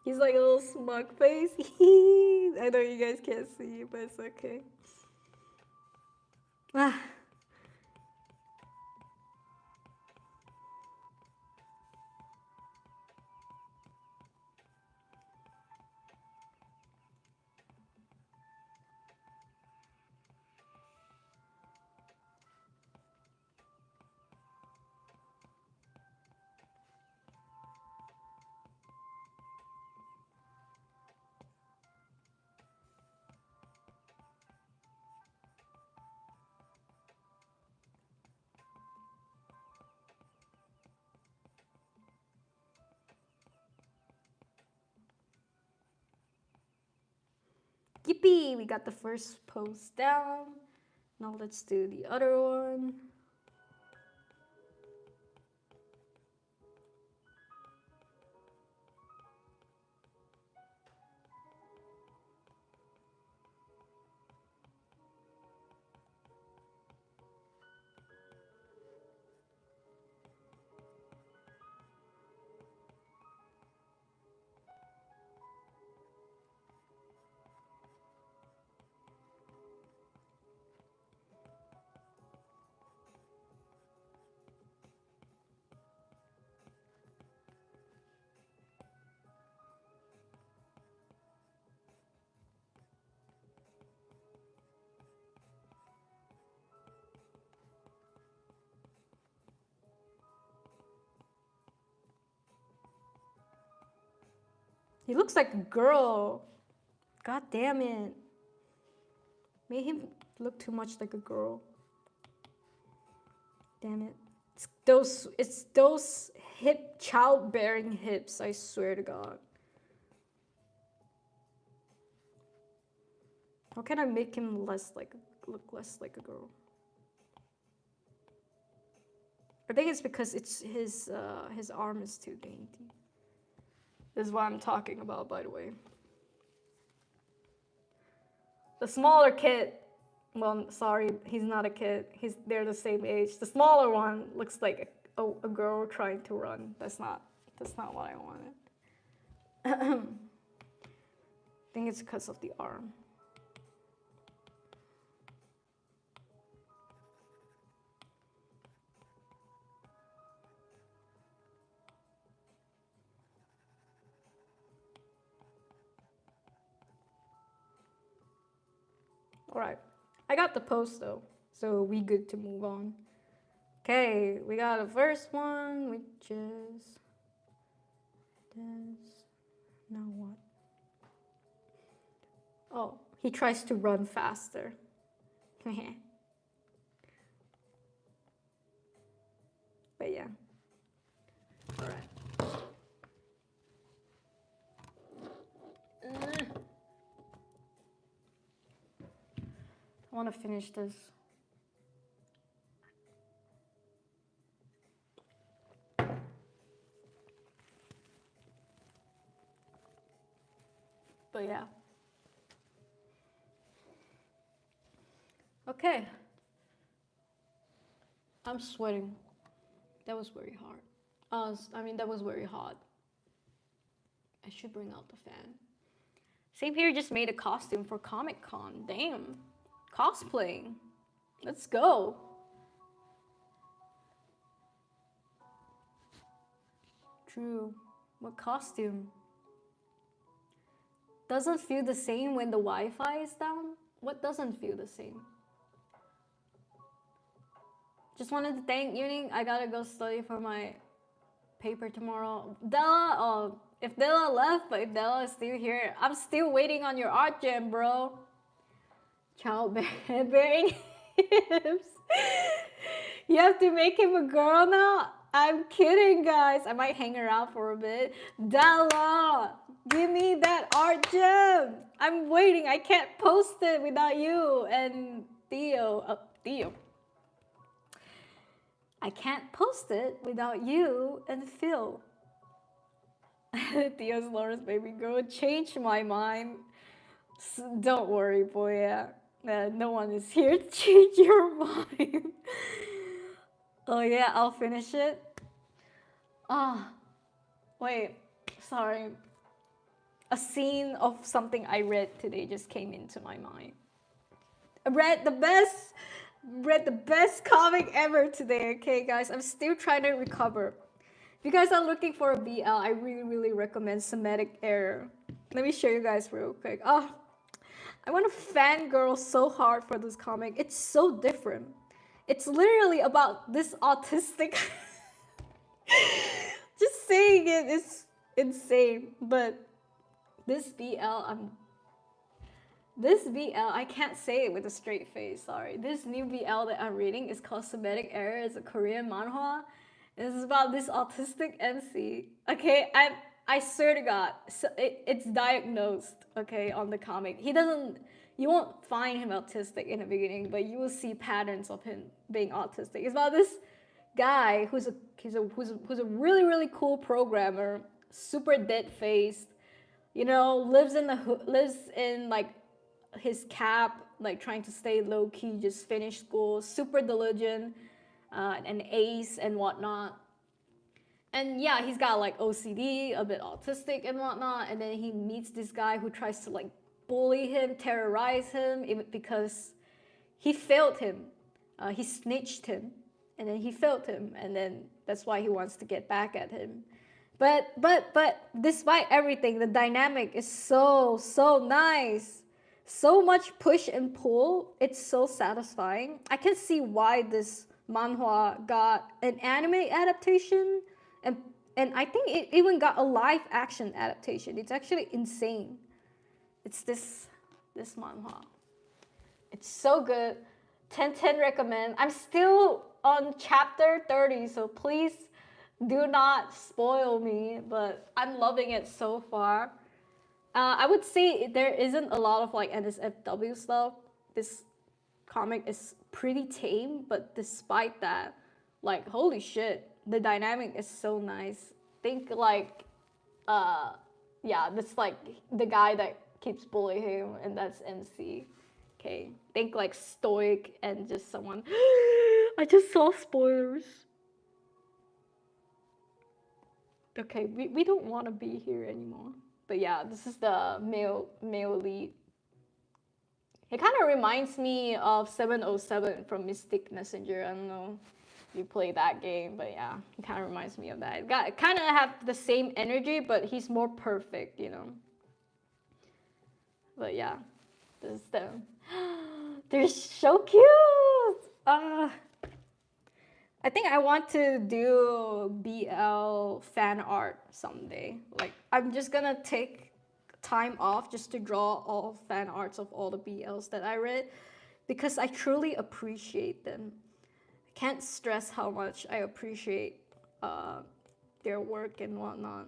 He's like a little smug face. I know you guys can't see, but it's okay. Ah. Yippee! We got the first pose down. Now let's do the other one. He looks like a girl. God damn it. Made him look too much like a girl. Damn it. It's those hip childbearing hips, I swear to God. How can I make him look less like a girl? I think it's because it's his arm is too dainty. This is what I'm talking about, by the way. The smaller kid, well, sorry, he's not a kid. They're the same age. The smaller one looks like a girl trying to run. That's not what I wanted. I think it's because of the arm. All right. I got the post though, so we good to move on. Okay, we got a first one, which is this. Now what? Oh, he tries to run faster. But yeah. All right. I want to finish this. But yeah. Okay. I'm sweating. That was very hard. That was very hot. I should bring out the fan. Same here, just made a costume for Comic Con. Damn. Cosplaying. Let's go. True. What costume? Doesn't feel the same when the Wi-Fi is down? What doesn't feel the same? Just wanted to thank yuuning. I gotta go study for my paper tomorrow. Della, if Della left, but if Della is still here, I'm still waiting on your art jam, bro. Childbearing hips. You have to make him a girl now? I'm kidding, guys. I might hang around for a bit. Della, give me that art gem. I'm waiting. I can't post it without you and Theo. Theo. I can't post it without you and Phil. Theo's Lawrence baby girl changed my mind. Don't worry, boy. Yeah. No one is here to change your mind. Oh yeah, I'll finish it. Wait, sorry. A scene of something I read today just came into my mind. I read the best comic ever today, okay guys? I'm still trying to recover. If you guys are looking for a BL, I really recommend Semantic Error. Let me show you guys real quick. I want to fangirl so hard for this comic. It's so different. It's literally about this autistic... Just saying it is insane, but this BL, I can't say it with a straight face, sorry. This new BL that I'm reading is called Semantic Error. It's a Korean manhwa. It's about this autistic MC. Okay, I swear to God, so it's diagnosed, okay, on the comic. You won't find him autistic in the beginning, but you will see patterns of him being autistic. It's about this guy who's a really cool programmer, super dead-faced, you know, lives in like his cap, like trying to stay low-key, just finished school, super diligent, an ace and whatnot. And yeah, he's got like OCD, a bit autistic and whatnot, and then he meets this guy who tries to like bully him, terrorize him, because he failed him. He snitched him, and then he failed him, and then that's why he wants to get back at him. But despite everything, the dynamic is so nice. So much push and pull. It's so satisfying. I can see why this manhwa got an anime adaptation, and I think it even got a live action adaptation. It's actually insane. It's this manhwa. It's so good. 10/10 recommend. I'm still on chapter 30, so please do not spoil me, but I'm loving it so far. I would say there isn't a lot of like NSFW stuff. This comic is pretty tame, but despite that, like holy shit, the dynamic is so nice. Think like, that's like the guy that keeps bullying him, and that's MC. Okay, think like stoic and just someone. I just saw spoilers. Okay, we don't want to be here anymore. But yeah, this is the male lead. It kind of reminds me of 707 from Mystic Messenger. I don't know if you play that game, but yeah, it kind of reminds me of that. It kind of have the same energy, but he's more perfect, you know. But yeah, this is They're so cute. I think I want to do BL fan art someday. Like, I'm just gonna take time off just to draw all fan arts of all the BLs that I read because I truly appreciate them. I can't stress how much I appreciate their work and whatnot.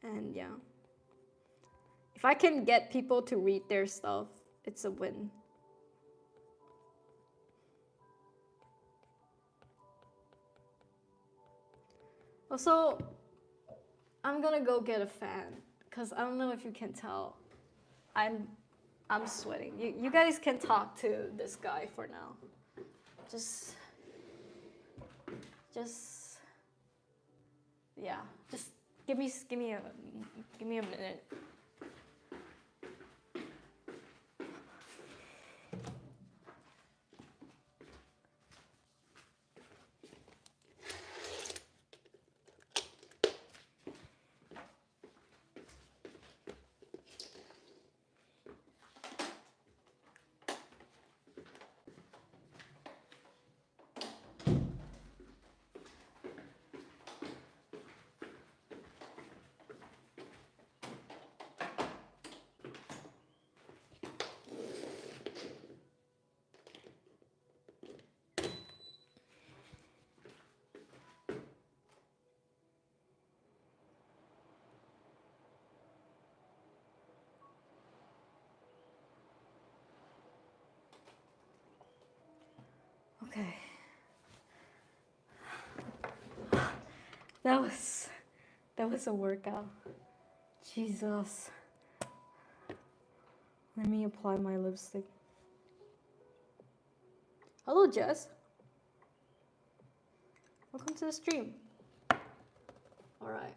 And yeah, if I can get people to read their stuff, it's a win. Also, I'm gonna go get a fan because I don't know if you can tell. I'm I'm sweating. You guys can talk to this guy for now. Just yeah. Just give me a minute. Okay. That was a workout. Jesus. Let me apply my lipstick. Hello, Jess. Welcome to the stream. All right.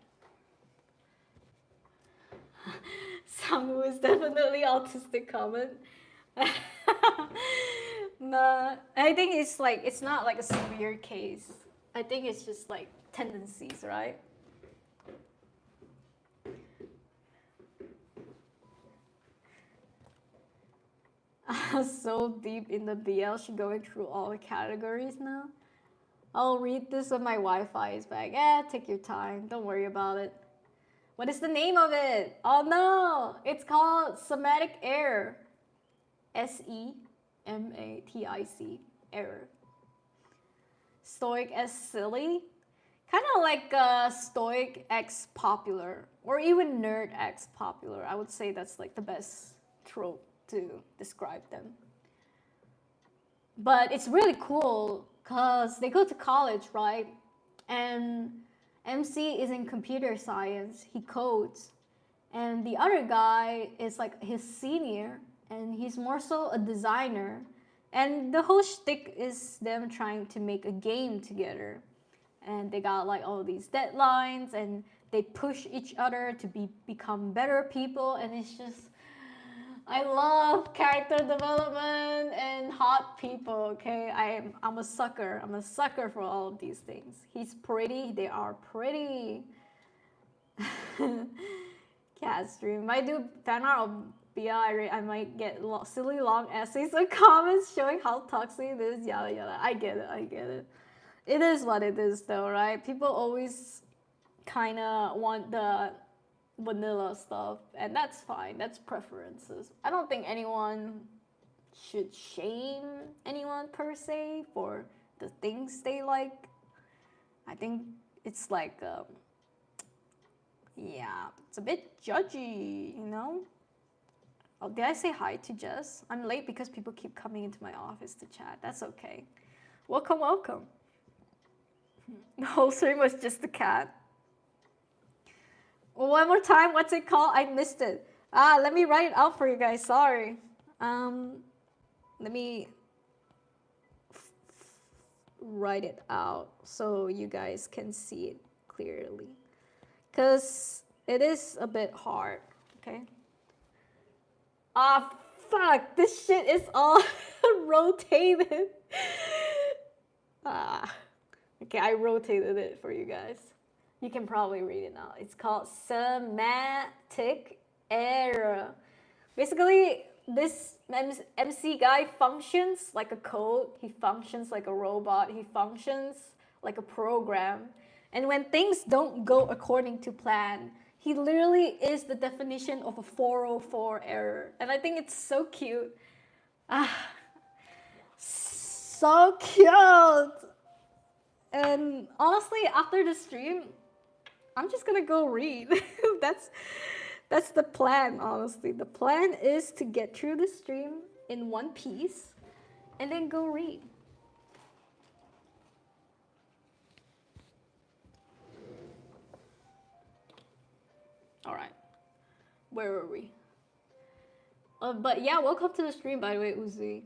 Samu is definitely autistic comment. Nah, I think it's not like a severe case. I think it's just like tendencies, right? So deep in the BL, she going through all the categories now. I'll read this on my Wi-Fi. It's like, take your time. Don't worry about it. What is the name of it? Oh no, it's called semantic error. SEMATIC error. Stoic as silly, kind of like Stoic X popular, or even Nerd X popular. I would say that's like the best trope to describe them. But it's really cool because they go to college, right? And MC is in computer science. He codes, and the other guy is like his senior, and he's more so a designer. And the whole shtick is them trying to make a game together. And they got like all these deadlines, and they push each other to become better people. And it's just, I love character development and hot people. Okay, I'm a sucker. I'm a sucker for all of these things. He's pretty. They are pretty. Cat stream. Might do fan art of BI. I might get silly long essays or comments showing how toxic it is. Yada yada. I get it. I get it. It is what it is, though, right? People always kind of want the vanilla stuff, and that's fine. That's preferences. I don't think anyone should shame anyone per se for the things they like. I think it's like yeah, it's a bit judgy, you know? Oh, did I say hi to Jess? I'm late because people keep coming into my office to chat. That's okay. Welcome, welcome. The whole stream was just a cat. One more time, what's it called? I missed it. Let me write it out for you guys. Sorry. Let me write it out so you guys can see it clearly. Because it is a bit hard, okay? Fuck, this shit is all rotated. Okay, I rotated it for you guys. You can probably read it now. It's called semantic error. Basically, this MC guy functions like a code, he functions like a robot, he functions like a program. And when things don't go according to plan, he literally is the definition of a 404 error. And I think it's so cute. Ah, so cute. And honestly, after the stream, I'm just gonna go read. That's the plan, honestly. The plan is to get through the stream in one piece and then go read. All right. Where were we? But yeah, welcome to the stream, by the way, Uzi.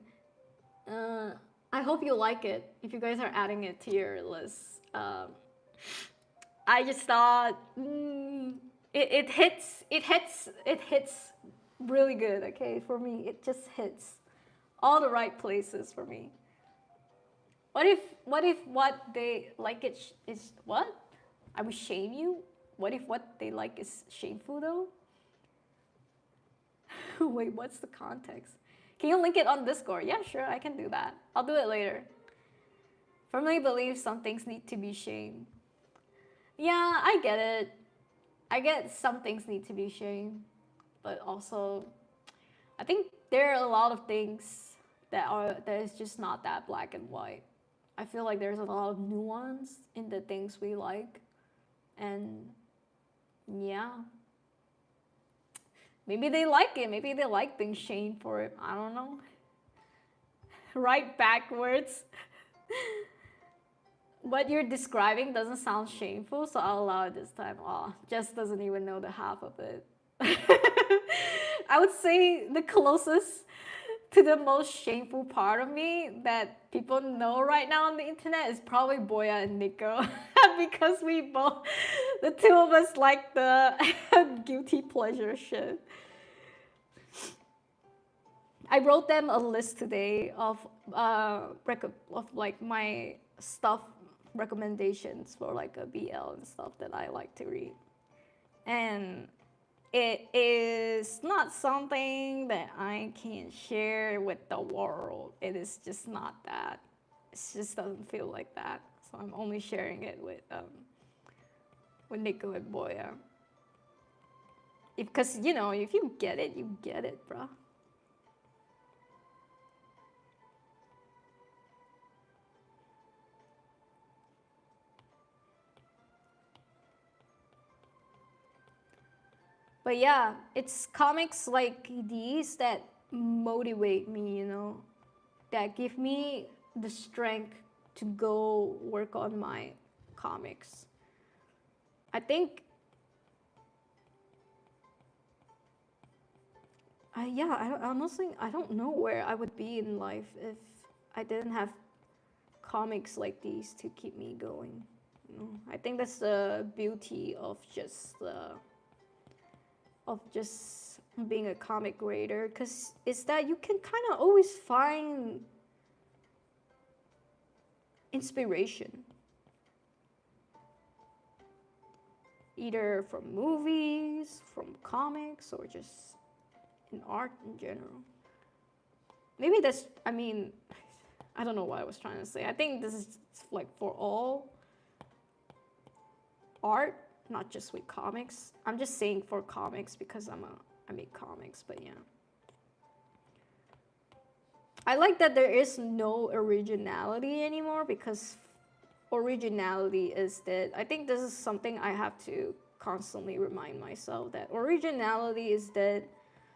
I hope you like it. If you guys are adding it to your list, I just thought it hits really good. Okay, for me, it just hits all the right places for me. What if what they like is what? I would shame you. What if what they like is shameful though? Wait, what's the context? Can you link it on Discord? Yeah, sure, I can do that. I'll do it later. Firmly believe some things need to be shamed. Yeah, I get it. I get some things need to be shamed, but also, I think there are a lot of things that is just not that black and white. I feel like there's a lot of nuance in the things we like, and yeah. Maybe they like it. Maybe they like being shamed for it. I don't know. Right backwards. What you're describing doesn't sound shameful, so I'll allow it this time. Oh, Jess doesn't even know the half of it. I would say the closest to the most shameful part of me that people know right now on the internet is probably Boya and Nico. Because we both, the two of us, like the guilty pleasure shit. I wrote them a list today of like my stuff recommendations for like a BL and stuff that I like to read. And it is not something that I can share with the world. It is just not that. It just doesn't feel like that. So I'm only sharing it with Nico and Boya. Because you know, if you get it, bruh. But yeah, it's comics like these that motivate me, you know, that give me the strength to go work on my comics. I think, honestly, I don't know where I would be in life if I didn't have comics like these to keep me going. You know, I think that's the beauty of just being a comic reader, because it's that you can kind of always find inspiration, either from movies, from comics, or just in art in general. Maybe that's, I mean, I don't know what I was trying to say. I think this is like for all art, not just with comics. I'm just saying for comics because I make comics, but yeah. I like that there is no originality anymore, because originality is dead. I think this is something I have to constantly remind myself, that originality is dead.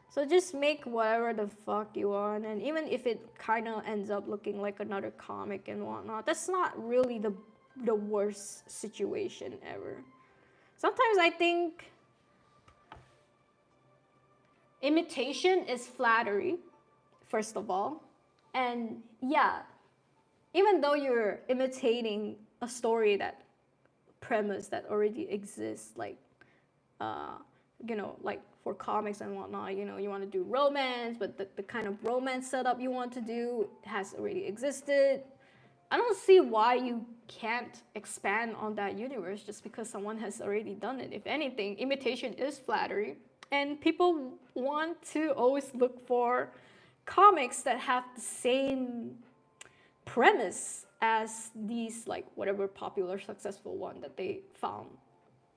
So just make whatever the fuck you want, and even if it kind of ends up looking like another comic and whatnot, that's not really the worst situation ever. Sometimes I think imitation is flattery, first of all. And yeah, even though you're imitating a story, that premise that already exists, like, you know, like for comics and whatnot, you know, you want to do romance, but the kind of romance setup you want to do has already existed. I don't see why you can't expand on that universe just because someone has already done it. If anything, imitation is flattery. And people want to always look for comics that have the same premise as these, like, whatever popular successful one that they found,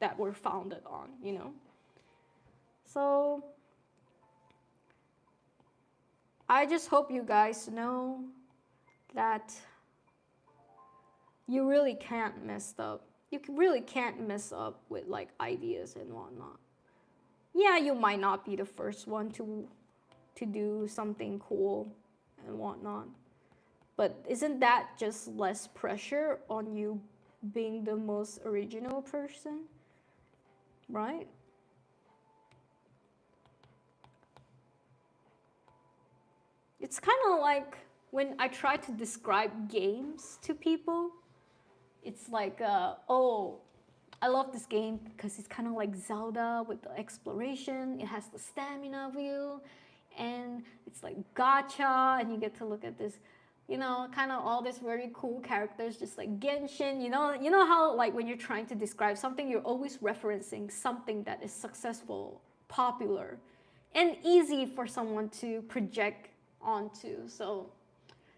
that were founded on, you know. So I just hope you guys know that you really can't mess up. You really can't mess up with like ideas and whatnot. Yeah, you might not be the first one to do something cool and whatnot, but isn't that just less pressure on you being the most original person, right? It's kind of like when I try to describe games to people. It's like, oh, I love this game because it's kind of like Zelda with the exploration. It has the stamina wheel, and it's like gacha, and you get to look at this, you know, kind of all these very cool characters, just like Genshin. You know how like when you're trying to describe something, you're always referencing something that is successful, popular, and easy for someone to project onto. So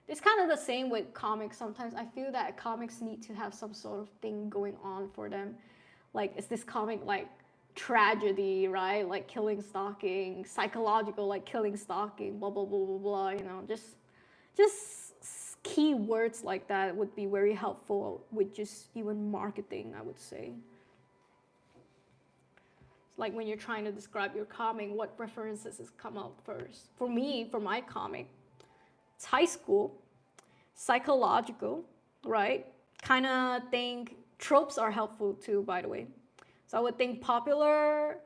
it's kind of the same with comics. Sometimes I feel that comics need to have some sort of thing going on for them. Like, is this comic like tragedy, right? Like killing stalking, psychological, like killing stalking, blah blah blah blah blah. You know, just key words like that would be very helpful with just even marketing, I would say. It's like when you're trying to describe your comic, what references come out first? For me, for my comic, it's high school, psychological, right? Kind of think tropes are helpful too, by the way. So I would think popular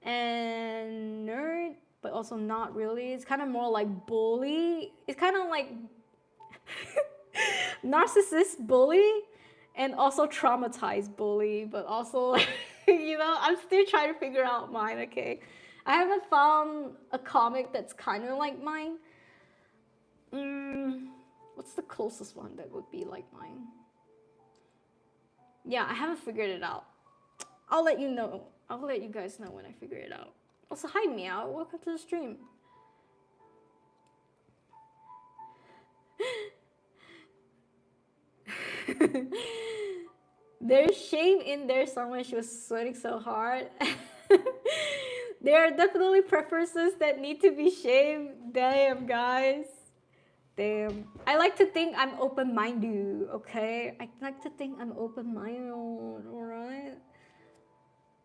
and nerd, but also not really. It's kind of more like bully. It's kind of like narcissist bully and also traumatized bully, but also, you know, I'm still trying to figure out mine, okay? I haven't found a comic that's kind of like mine. What's the closest one that would be like mine? Yeah, I haven't figured it out. I'll let you know. I'll let you guys know when I figure it out. Also, hi Meow, welcome to the stream. There's shame in there somewhere. She was sweating so hard. There are definitely preferences that need to be shamed. Damn, guys. Damn. I like to think I'm open-minded, okay? I like to think I'm open-minded, alright?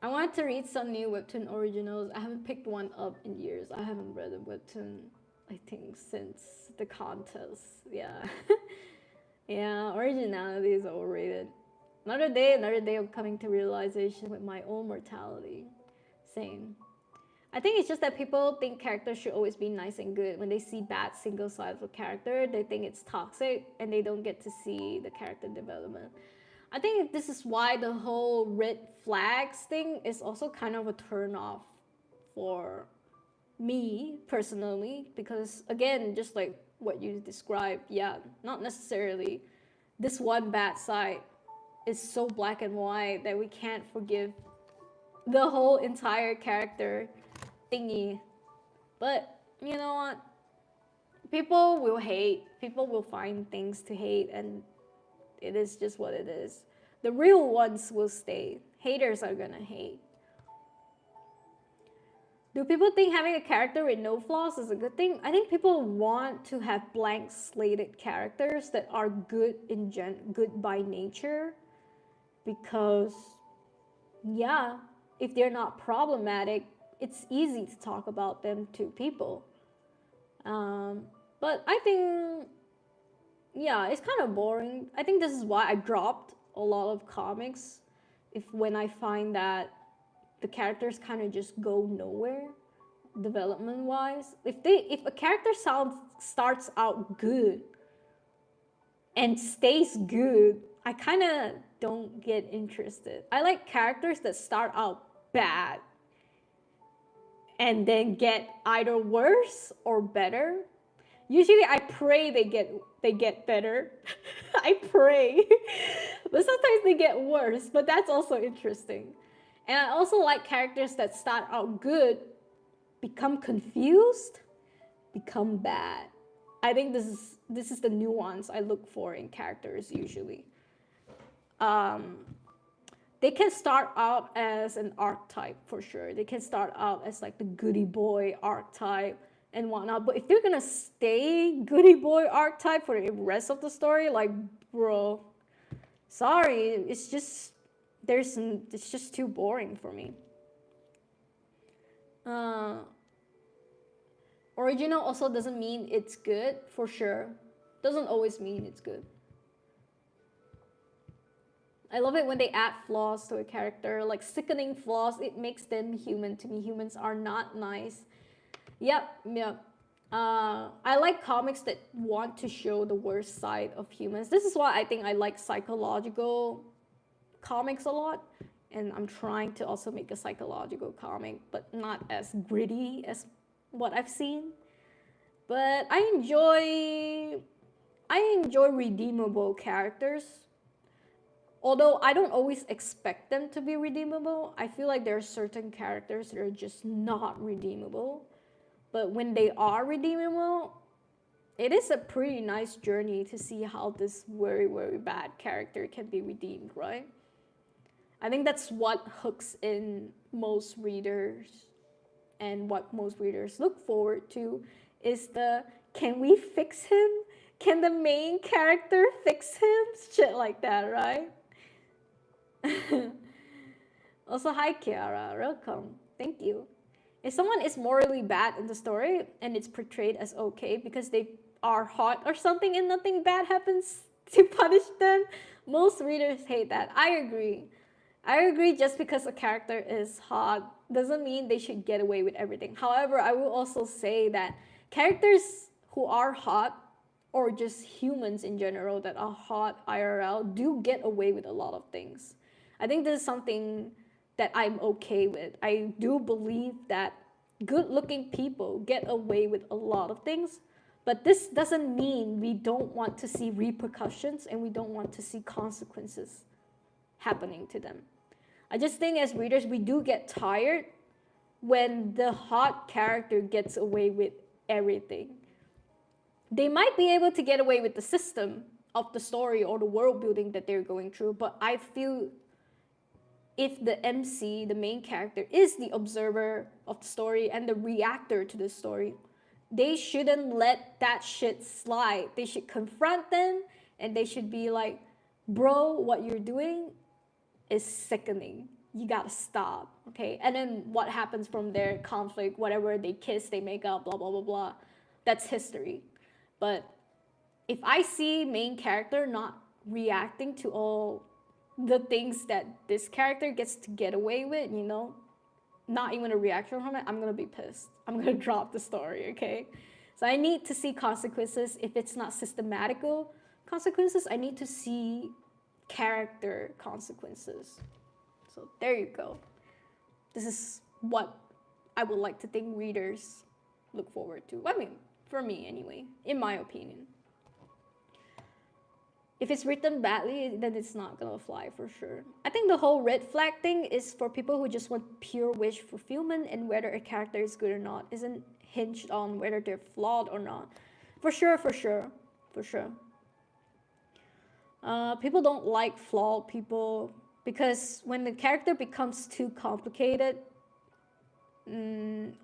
I wanted to read some new webtoon originals. I haven't picked one up in years. I haven't read a webtoon, I think, since the contest. Yeah. Yeah, originality is overrated. Another day of coming to realization with my own mortality. Same. I think it's just that people think characters should always be nice and good. When they see bad single sides of character, they think it's toxic and they don't get to see the character development. I think this is why the whole red flags thing is also kind of a turn off for me personally, because again, just like what you described, yeah, not necessarily this one bad side is so black and white that we can't forgive the whole entire character thingy. But you know what? People will hate. People will find things to hate, and it is just what it is. The real ones will stay. Haters are gonna hate. Do people think having a character with no flaws is a good thing? I think people want to have blank slated characters that are good good by nature, because yeah, if they're not problematic, it's easy to talk about them to people. But I think, yeah, it's kind of boring. I think this is why I dropped a lot of comics. When I find that the characters kind of just go nowhere, development wise. If a character starts out good and stays good, I kind of don't get interested. I like characters that start out bad and then get either worse or better. Usually I pray they get better. I pray. But sometimes they get worse, but that's also interesting. And I also like characters that start out good become confused, become bad. I think this is the nuance I look for in characters usually. They can start out as an archetype for sure. They can start out as like the goody boy archetype and whatnot. But if they're gonna stay goody boy archetype for the rest of the story, like, bro, sorry, it's just too boring for me. Original also doesn't mean it's good for sure. Doesn't always mean it's good. I love it when they add flaws to a character, like sickening flaws. It makes them human. To me, humans are not nice. Yep. I like comics that want to show the worst side of humans. This is why I think I like psychological comics a lot. And I'm trying to also make a psychological comic, but not as gritty as what I've seen. But I enjoy redeemable characters. Although I don't always expect them to be redeemable, I feel like there are certain characters that are just not redeemable. But when they are redeemable, it is a pretty nice journey to see how this very, very bad character can be redeemed, right? I think that's what hooks in most readers, and what most readers look forward to is the, can we fix him? Can the main character fix him? Shit like that, right? Also, hi Kiara, welcome. Thank you. If someone is morally bad in the story and it's portrayed as okay because they are hot or something and nothing bad happens to punish them, most readers hate that. I agree. Just because a character is hot doesn't mean they should get away with everything. However, I will also say that characters who are hot, or just humans in general that are hot IRL, do get away with a lot of things. I think this is something that I'm okay with. I do believe that good-looking people get away with a lot of things, but this doesn't mean we don't want to see repercussions and we don't want to see consequences happening to them. I just think as readers, we do get tired when the hot character gets away with everything. They might be able to get away with the system of the story or the world building that they're going through, but I feel if the MC, the main character, is the observer of the story and the reactor to the story, they shouldn't let that shit slide. They should confront them and they should be like, bro, what you're doing is sickening. You gotta stop, okay? And then what happens from their conflict, whatever, they kiss, they make up, blah, blah, blah, blah. That's history. But if I see main character not reacting to all the things that this character gets to get away with, you know, not even a reaction from it, I'm gonna be pissed. I'm gonna drop the story, okay? So I need to see consequences. If it's not systematical consequences, I need to see character consequences. So there you go. This is what I would like to think readers look forward to. I mean, for me anyway, in my opinion. If it's written badly, then it's not gonna fly for sure. I think the whole red flag thing is for people who just want pure wish fulfillment, and whether a character is good or not isn't hinged on whether they're flawed or not. For sure. People don't like flawed people because when the character becomes too complicated,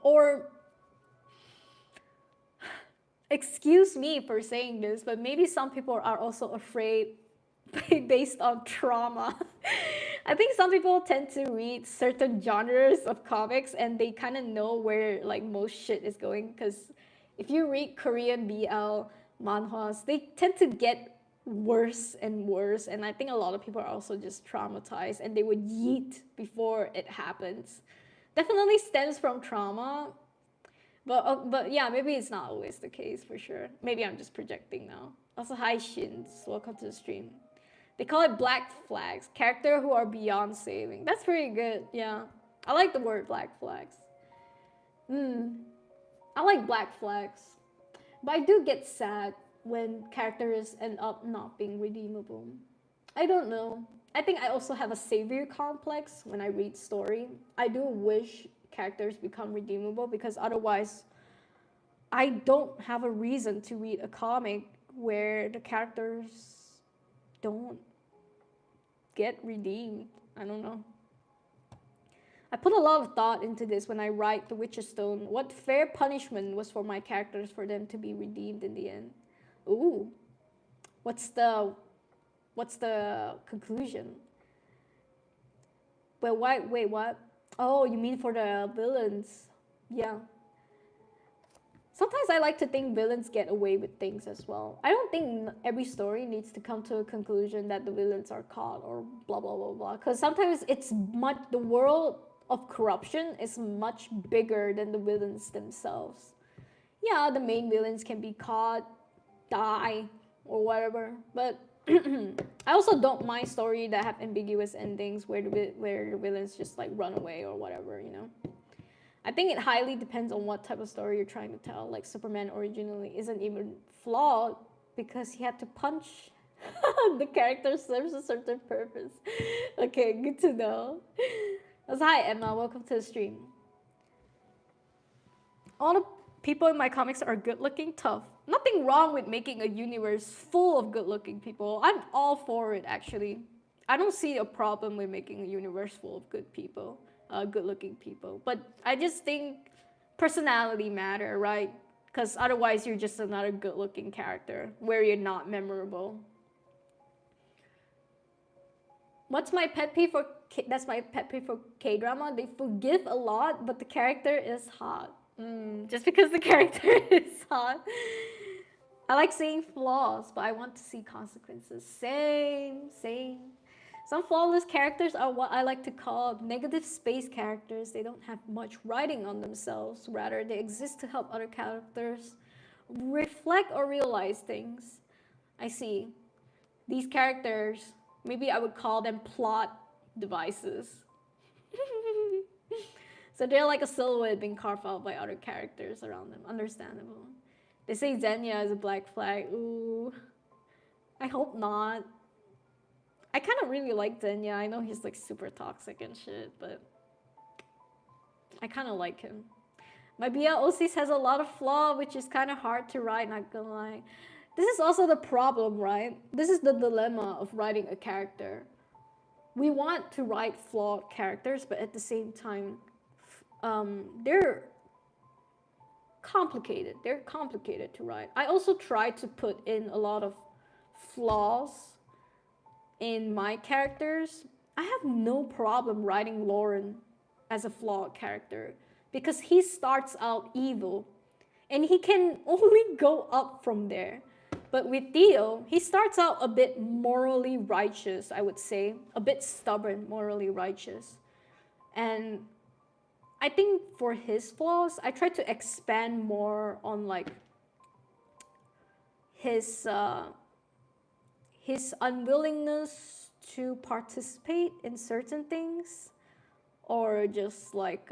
or excuse me for saying this, but maybe some people are also afraid based on trauma. I think some people tend to read certain genres of comics and they kind of know where like most shit is going, because if you read Korean BL manhwas, they tend to get worse and worse, and I think a lot of people are also just traumatized and they would yeet before it happens. Definitely stems from trauma, but yeah, maybe it's not always the case for sure. Maybe I'm just projecting now. Also, hi Shins, welcome to the stream. They call it black flags, character who are beyond saving. That's pretty good, yeah. I like the word black flags. I like black flags, but I do get sad when characters end up not being redeemable. I don't know. I think I also have a savior complex when I read story. I do wish characters become redeemable, because otherwise I don't have a reason to read a comic where the characters don't get redeemed. I don't know. I put a lot of thought into this when I write The Witch's Stone. What fair punishment was for my characters for them to be redeemed in the end? Ooh, what's the conclusion? Well, why? Wait, what? Oh, you mean for the villains? Yeah. Sometimes I like to think villains get away with things as well. I don't think every story needs to come to a conclusion that the villains are caught or blah blah blah blah. Because sometimes the world of corruption is much bigger than the villains themselves. Yeah, the main villains can be caught, die, or whatever. But I also don't mind stories that have ambiguous endings where the villains just like run away or whatever, you know. I think it highly depends on what type of story you're trying to tell. Like Superman originally isn't even flawed because he had to punch. The character serves a certain purpose. Okay, good to know. Hi Emma, welcome to the stream. All the people in my comics are good looking, tough. Nothing wrong with making a universe full of good looking people. I'm all for it actually. I don't see a problem with making a universe full of good people, good looking people. But I just think personality matter, right? Because otherwise you're just another good looking character where you're not memorable. What's my pet peeve for that's my pet peeve for K-drama? They forgive a lot, but the character is hot. Just because the character is hot. I like seeing flaws, but I want to see consequences. Same. Some flawless characters are what I like to call negative space characters. They don't have much writing on themselves. Rather, they exist to help other characters reflect or realize things. I see. These characters, maybe I would call them plot devices. So they're like a silhouette being carved out by other characters around them. Understandable. They say Xenia is a black flag. Ooh. I hope not. I kind of really like Xenia. I know he's like super toxic and shit, but I kind of like him. My BL OCs has a lot of flaw, which is kind of hard to write, not gonna lie. This is also the problem, right? This is the dilemma of writing a character. We want to write flawed characters, but at the same time, they're complicated. They're complicated to write. I also try to put in a lot of flaws in my characters. I have no problem writing Lauren as a flawed character because he starts out evil and he can only go up from there. But with Theo, he starts out a bit morally righteous, I would say, a bit stubborn, morally righteous. And I think for his flaws, I try to expand more on like his unwillingness to participate in certain things, or just like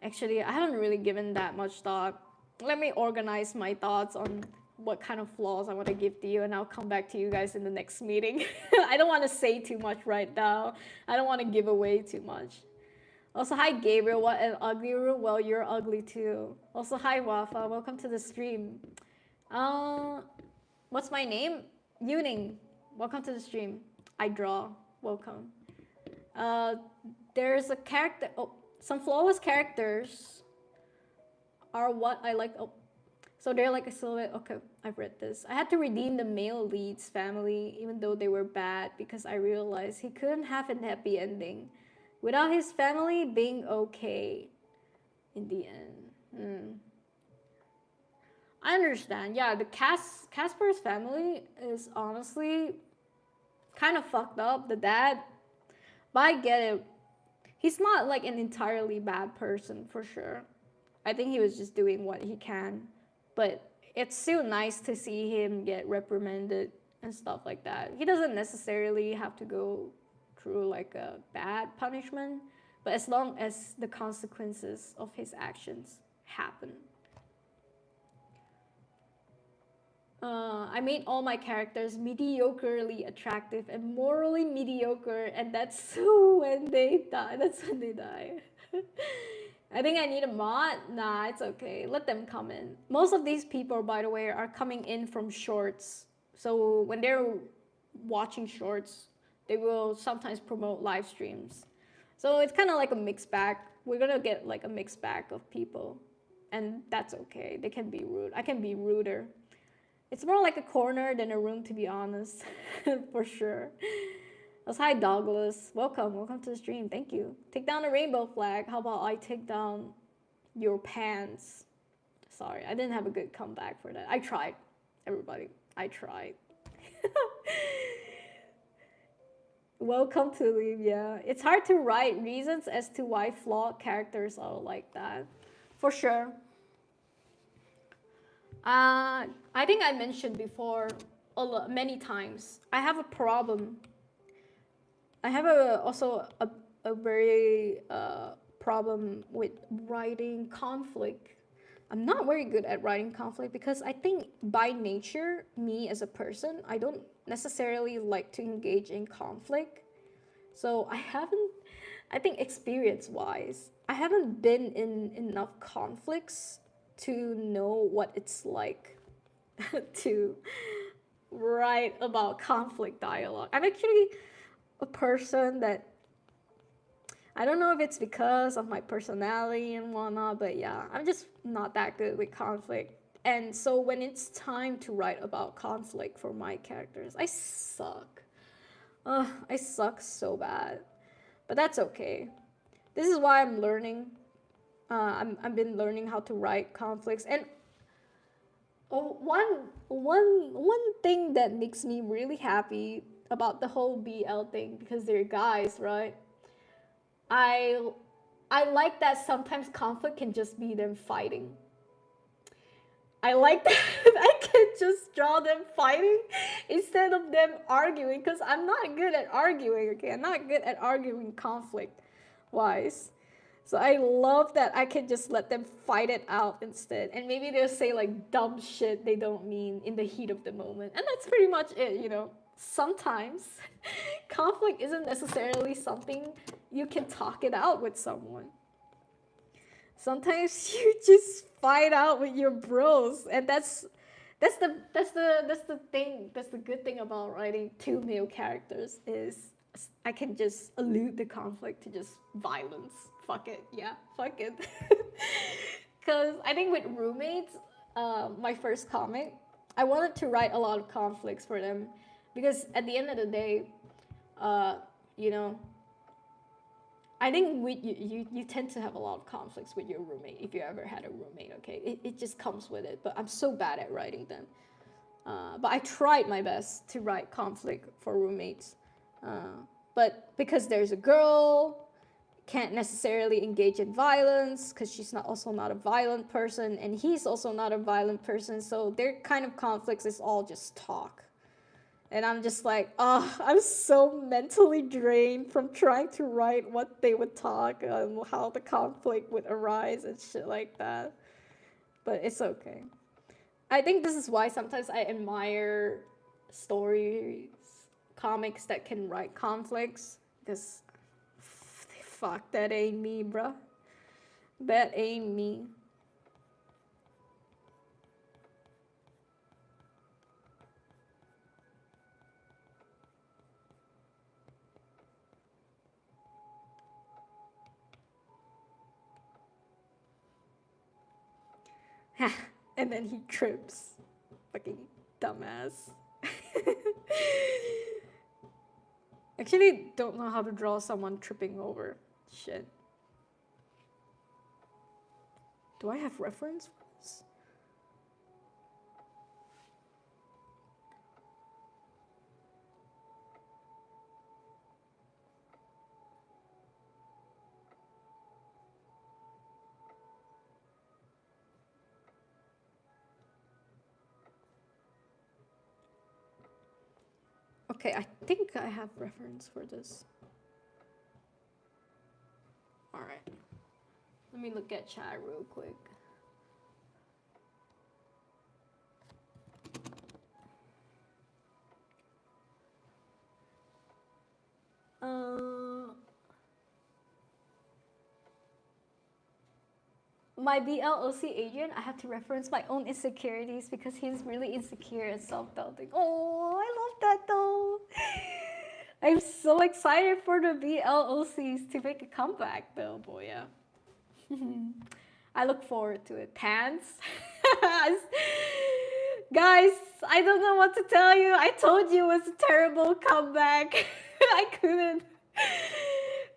actually I haven't really given that much thought. Let me organize my thoughts on what kind of flaws I want to give to you, and I'll come back to you guys in the next meeting. I don't want to say too much right now. I don't want to give away too much. Also, hi Gabriel, what an ugly room. Well, you're ugly too. Also, hi Wafa, welcome to the stream. What's my name? Yuuning, welcome to the stream. I draw, welcome. There's a character, some flawless characters are what I like. So they're like a silhouette. Okay, I've read this. I had to redeem the male lead's family, even though they were bad, because I realized he couldn't have a happy ending without his family being okay in the end. I understand. Yeah, the Casper's family is honestly kind of fucked up. The dad, but I get it. He's not like an entirely bad person for sure. I think he was just doing what he can. But it's still nice to see him get reprimanded and stuff like that. He doesn't necessarily have to go through like a bad punishment, but as long as the consequences of his actions happen. I made all my characters mediocrely attractive and morally mediocre, and that's when they die. That's when they die. I think I need a mod. Nah, it's okay. Let them come in. Most of these people, by the way, are coming in from shorts. So when they're watching shorts, they will sometimes promote live streams. So it's kind of like a mixed bag. We're gonna get like a mixed bag of people, and that's okay. They can be rude. I can be ruder. It's more like a corner than a room, to be honest, for sure. That's hi Douglas. Welcome to the stream. Thank you. Take down the rainbow flag. How about I take down your pants? Sorry, I didn't have a good comeback for that. I tried, everybody. I tried. Welcome to leave. Yeah, it's hard to write reasons as to why flawed characters are like that, for sure. I think I mentioned before many times. I have a problem. I have also a very problem with writing conflict. I'm not very good at writing conflict because I think by nature, me as a person, I don't necessarily like to engage in conflict. So I think experience wise, I haven't been in enough conflicts to know what it's like to write about conflict dialogue. I'm actually a person that I don't know if it's because of my personality and whatnot, but yeah, I'm just not that good with conflict. And so when it's time to write about conflict for my characters, I suck. I suck so bad. But that's okay. This is why I'm learning. I've been learning how to write conflicts. And one thing that makes me really happy about the whole BL thing, because they're guys, right? I I like that sometimes conflict can just be them fighting. I like that I can just draw them fighting instead of them arguing, because I'm not good at arguing, okay? I'm not good at arguing conflict wise. So I love that I can just let them fight it out instead. And maybe they'll say like dumb shit they don't mean in the heat of the moment. And that's pretty much it. Sometimes conflict isn't necessarily something you can talk it out with someone. Sometimes you just fight out with your bros, and that's the thing. That's the good thing about writing two male characters is I can just allude the conflict to just violence. Fuck it, yeah, fuck it. Because I think with roommates, my first comic, I wanted to write a lot of conflicts for them, because at the end of the day, uh, you know, I think you tend to have a lot of conflicts with your roommate if you ever had a roommate, okay? It just comes with it, but I'm so bad at writing them. But I tried my best to write conflict for roommates. But because there's a girl, can't necessarily engage in violence because she's also not a violent person, and he's also not a violent person, so their kind of conflicts is all just talk. And I'm just like, I'm so mentally drained from trying to write what they would talk and how the conflict would arise and shit like that. But it's okay. I think this is why sometimes I admire stories, comics that can write conflicts, because fuck, that ain't me, bruh. That ain't me. And then he trips. Fucking dumbass. Actually, don't know how to draw someone tripping over. Shit. Do I have reference for this? Okay, I think I have reference for this. Alright. Let me look at chat real quick. My BLOC agent, I have to reference my own insecurities because he's really insecure and self-doubting. Oh, I love that though. I'm so excited for the BLOCs to make a comeback though, boy. Yeah. I look forward to it. Pants. Guys, I don't know what to tell you. I told you it was a terrible comeback. I couldn't.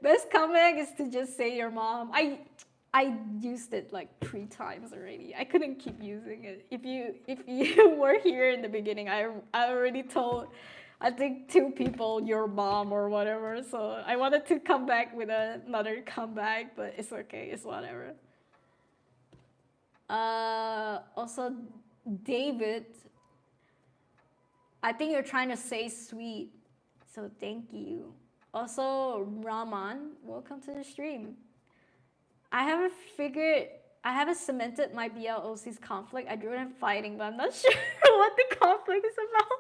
Best comeback is to just say your mom. I used it like 3 times already. I couldn't keep using it. If you were here in the beginning, I already told I think 2 people your mom or whatever. So I wanted to come back with another comeback, but it's okay. It's whatever. Also, David, I think you're trying to say sweet, so thank you. Also, Raman, welcome to the stream. I haven't figured, I haven't cemented my BLOC's conflict. I drew them fighting, but I'm not sure what the conflict is about.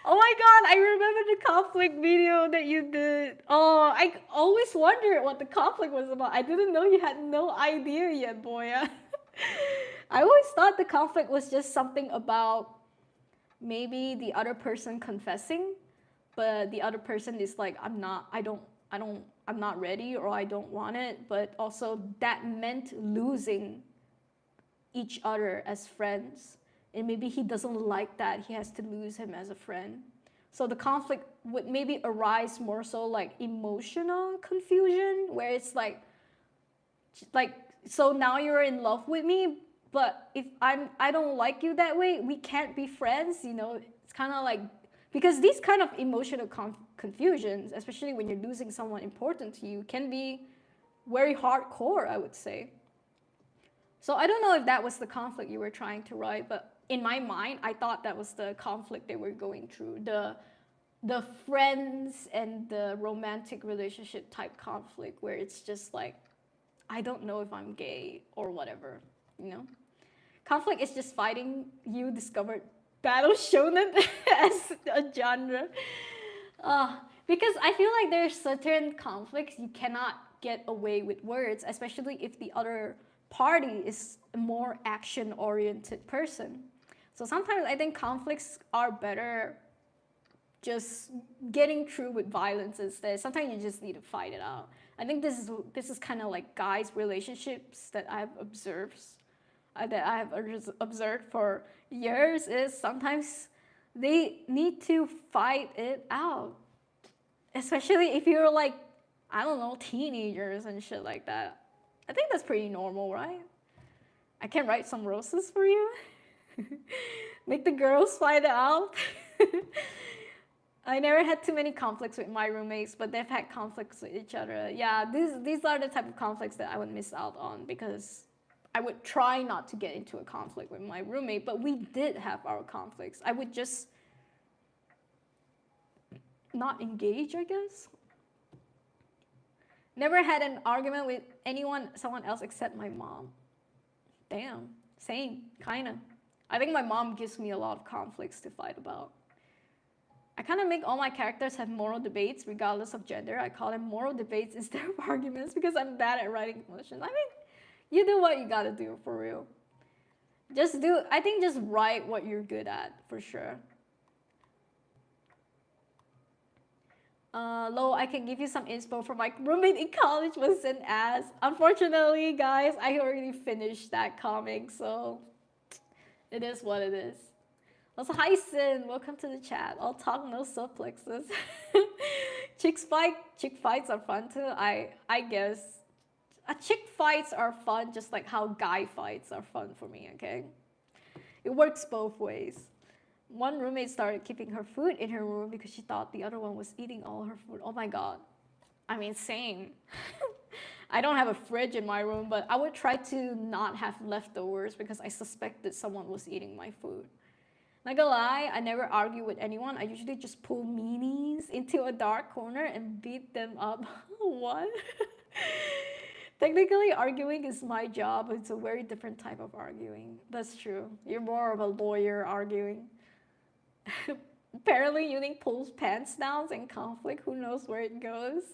Oh my god, I remember the conflict video that you did. Oh, I always wondered what the conflict was about. I didn't know you had no idea yet, Boya. I always thought the conflict was just something about maybe the other person confessing, but the other person is like, I'm not ready or I don't want it. But also that meant losing each other as friends. And maybe he doesn't like that. He has to lose him as a friend. So the conflict would maybe arise more so like emotional confusion, where it's like so now you're in love with me, but if I don't like you that way, we can't be friends. It's kind of like, because these kind of emotional confusions, especially when you're losing someone important to you, can be very hardcore, I would say. So I don't know if that was the conflict you were trying to write, but in my mind, I thought that was the conflict they were going through. The friends and the romantic relationship type conflict, where it's just like, I don't know if I'm gay or whatever, you know? Conflict is just fighting. You discovered battle shonen as a genre. Because I feel like there's certain conflicts you cannot get away with words, especially if the other party is a more action-oriented person. So sometimes I think conflicts are better just getting through with violence instead. Sometimes you just need to fight it out. I think this is kind of like guys' relationships that I've observed for years, is sometimes they need to fight it out, especially if you're like, I don't know, teenagers and shit like that. I think that's pretty normal, right? I can write some roses for you. Make the girls fight it out. I never had too many conflicts with my roommates, but they've had conflicts with each other. Yeah, these are the type of conflicts that I would miss out on, because I would try not to get into a conflict with my roommate, but we did have our conflicts. I would just not engage, I guess. Never had an argument with someone else except my mom. Damn, same, kinda. I think my mom gives me a lot of conflicts to fight about. I kind of make all my characters have moral debates regardless of gender. I call them moral debates instead of arguments because I'm bad at writing emotions. I mean, you do what you gotta do, for real. I think just write what you're good at, for sure. Lo, I can give you some inspo for my roommate in college was an ass. Unfortunately, guys, I already finished that comic, so it is what it is. Also, hi Sin, welcome to the chat. I'll talk, no suplexes. Chick fights are fun too. I guess chick fights are fun, just like how guy fights are fun for me. Okay, it works both ways. One roommate started keeping her food in her room because she thought the other one was eating all her food. Oh my god. I mean, same. I don't have a fridge in my room, but I would try to not have leftovers because I suspected someone was eating my food. Not gonna lie, I never argue with anyone. I usually just pull meanies into a dark corner and beat them up. What? Technically, arguing is my job. It's a very different type of arguing. That's true. You're more of a lawyer arguing. Apparently, yuuning pulls pants down in conflict. Who knows where it goes?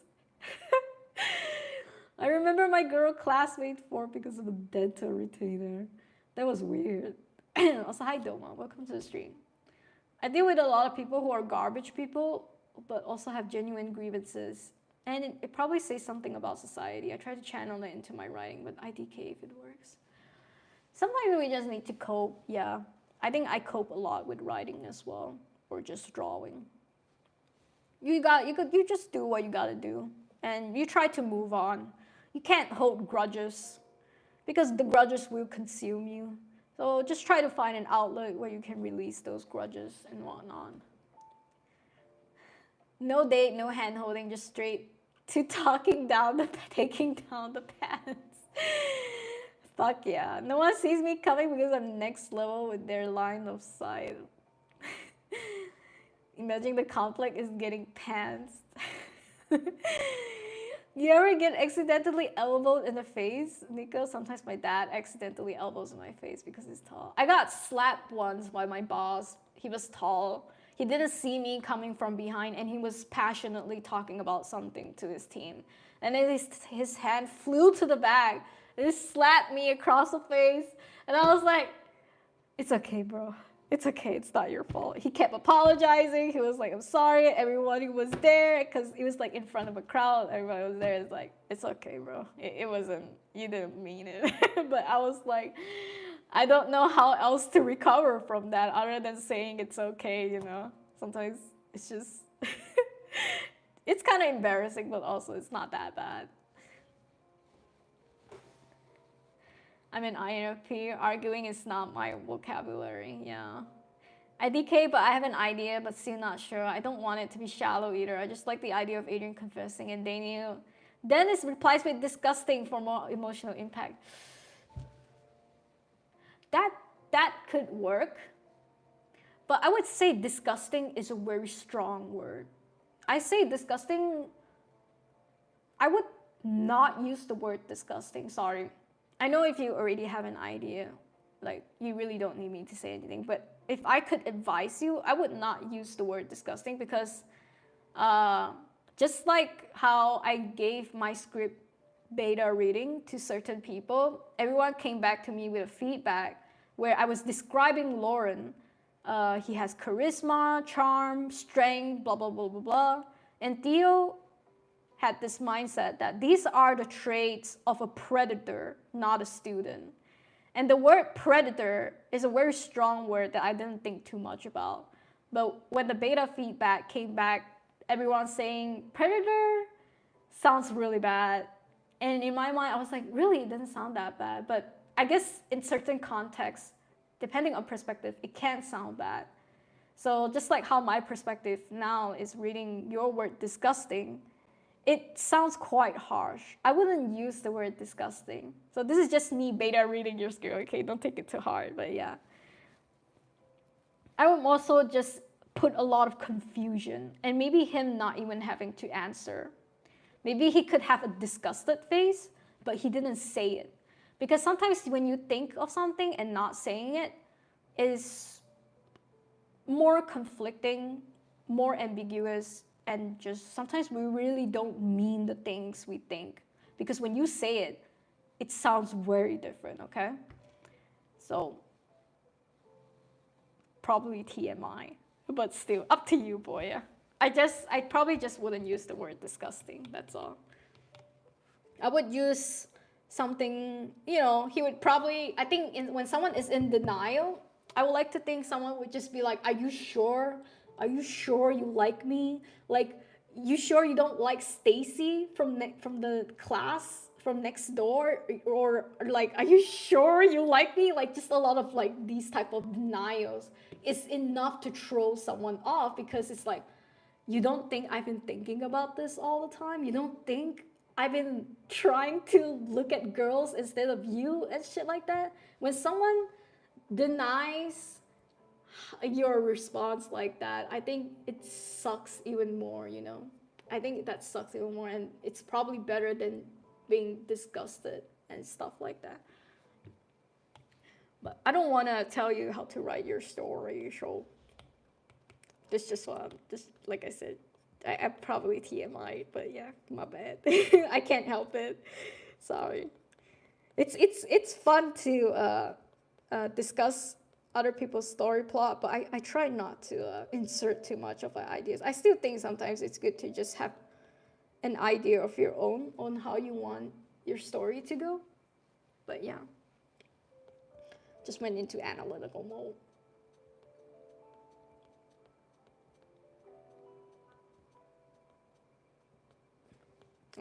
I remember my girl classmate for because of a dental retainer. That was weird. Also, hi Doma, welcome to the stream. I deal with a lot of people who are garbage people, but also have genuine grievances. And it probably says something about society. I try to channel it into my writing, but IDK if it works. Sometimes we just need to cope, yeah. I think I cope a lot with writing as well, or just drawing. You just do what you gotta do, and you try to move on. You can't hold grudges, because the grudges will consume you. So just try to find an outlet where you can release those grudges and whatnot. No date, no hand holding, just straight to taking down the pants. Fuck yeah. No one sees me coming because I'm next level with their line of sight. Imagine the conflict is getting pantsed. You ever get accidentally elbowed in the face, Nico? Sometimes my dad accidentally elbows in my face because he's tall. I got slapped once by my boss. He was tall. He didn't see me coming from behind, and he was passionately talking about something to his team. And then his hand flew to the back. And he slapped me across the face. And I was like, it's okay, bro. It's okay. It's not your fault. He kept apologizing. He was like, I'm sorry. Everybody was there because he was like in front of a crowd. Everybody was there. It's like, it's okay, bro. It wasn't, you didn't mean it. But I was like, I don't know how else to recover from that other than saying it's okay, you know? Sometimes it's just, it's kind of embarrassing, but also it's not that bad. I'm an INFP. Arguing is not my vocabulary. Yeah. IDK, but I have an idea, but still not sure. I don't want it to be shallow either. I just like the idea of Adrian confessing and Daniel. Dennis replies with disgusting for more emotional impact. That could work. But I would say disgusting is a very strong word. I say disgusting, I would not use the word disgusting, sorry. I know if you already have an idea, like you really don't need me to say anything, but if I could advise you, I would not use the word disgusting because just like how I gave my script beta reading to certain people, everyone came back to me with a feedback where I was describing Lauren. He has charisma, charm, strength, blah, blah, blah, blah, blah. And Theo had this mindset that these are the traits of a predator, not a student. And the word predator is a very strong word that I didn't think too much about. But when the beta feedback came back, everyone saying predator sounds really bad. And in my mind, I was like, really, it doesn't sound that bad. But I guess in certain contexts, depending on perspective, it can sound bad. So just like how my perspective now is reading your word disgusting, it sounds quite harsh. I wouldn't use the word disgusting. So this is just me beta reading your script, okay? Don't take it too hard, but yeah. I would also just put a lot of confusion and maybe him not even having to answer. Maybe he could have a disgusted face, but he didn't say it. Because sometimes when you think of something and not saying it is more conflicting, more ambiguous, and just sometimes we really don't mean the things we think. Because when you say it, it sounds very different, okay? So, probably TMI, but still, up to you, boy. I probably just wouldn't use the word disgusting, that's all. I would use something, you know, he would probably, I think when someone is in denial, I would like to think someone would just be like, are you sure? Are you sure you like me? Like, you sure you don't like Stacy from the class from next door? Or like, are you sure you like me? Like, just a lot of like these type of denials is enough to throw someone off because it's like, you don't think I've been thinking about this all the time? You don't think I've been trying to look at girls instead of you and shit like that? When someone denies your response like that, I think it sucks even more, you know? I think that sucks even more, and it's probably better than being disgusted and stuff like that. But I don't want to tell you how to write your story, so this just what just like I said, I probably TMI, but yeah, my bad. I can't help it. Sorry. It's fun to discuss other people's story plot, but I try not to insert too much of my ideas. I still think sometimes it's good to just have an idea of your own on how you want your story to go. But yeah, just went into analytical mode.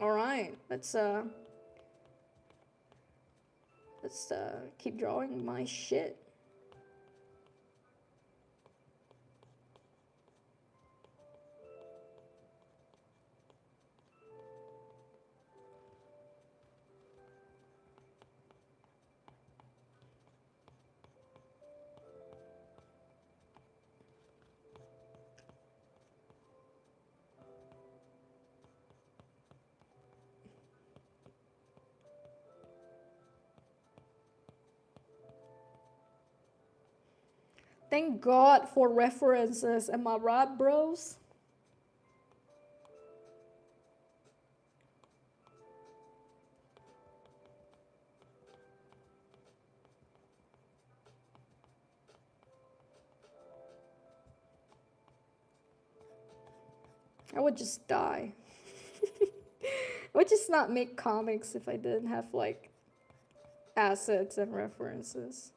All right, let's keep drawing my shit. Thank God for references. Am I right, bros? I would just die. I would just not make comics if I didn't have like assets and references.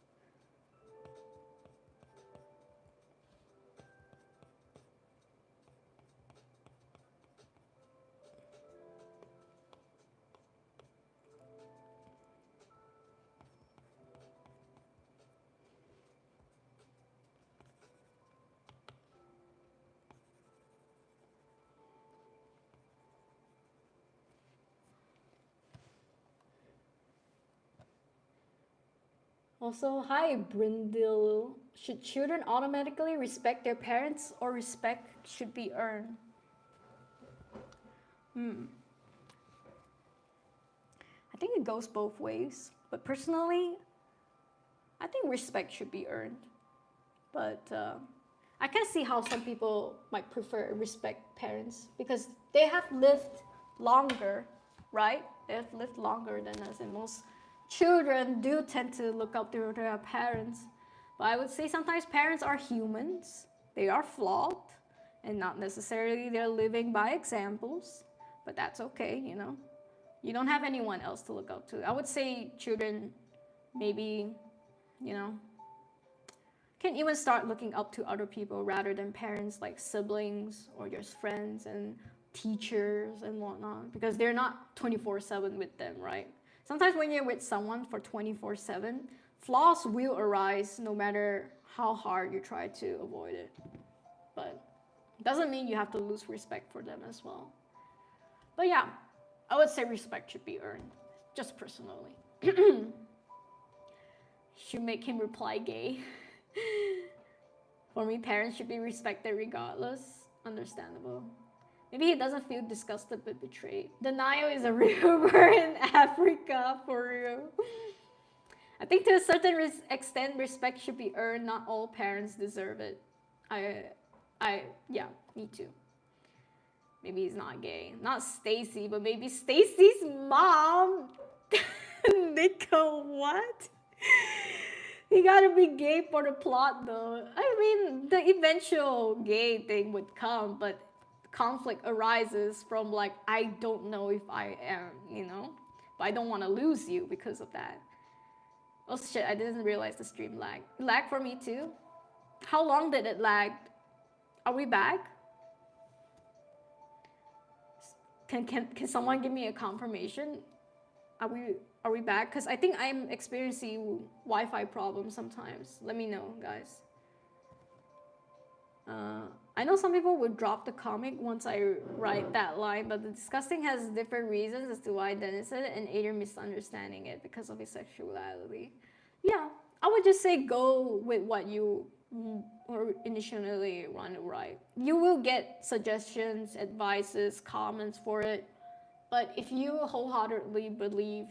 Also, hi, Brindil. Should children automatically respect their parents or respect should be earned? I think it goes both ways. But personally, I think respect should be earned. But I can see how some people might prefer respect parents because they have lived longer, right? They have lived longer than us, and most children do tend to look up to their parents. But I would say sometimes parents are humans, they are flawed, and not necessarily they're living by examples, but that's okay, you know. You don't have anyone else to look up to. I would say children maybe, you know, can even start looking up to other people rather than parents, like siblings or just friends and teachers and whatnot, because they're not 24/7 with them, right? Sometimes when you're with someone for 24/7, flaws will arise no matter how hard you try to avoid it. But it doesn't mean you have to lose respect for them as well. But yeah, I would say respect should be earned, just personally. Should make him reply gay. For me, parents should be respected regardless. Understandable. Maybe he doesn't feel disgusted but betrayed. Denial is a real word in Africa, for real. I think to a certain extent, respect should be earned. Not all parents deserve it. Yeah, me too. Maybe he's not gay. Not Stacy, but maybe Stacy's mom. Nico, what? You gotta be gay for the plot, though. I mean, the eventual gay thing would come, but conflict arises from like, I don't know if I am, you know? But I don't want to lose you because of that. Oh shit, I didn't realize the stream lagged. It lagged for me too? How long did it lag? Are we back? Can someone give me a confirmation? Are we back? Because I think I'm experiencing Wi-Fi problems sometimes. Let me know, guys. I know some people would drop the comic once I write that line, but the disgusting has different reasons as to why Dennis said it, and Aiden misunderstanding it because of his sexuality. Yeah, I would just say go with what you or initially want to write. You will get suggestions, advices, comments for it, but if you wholeheartedly believe,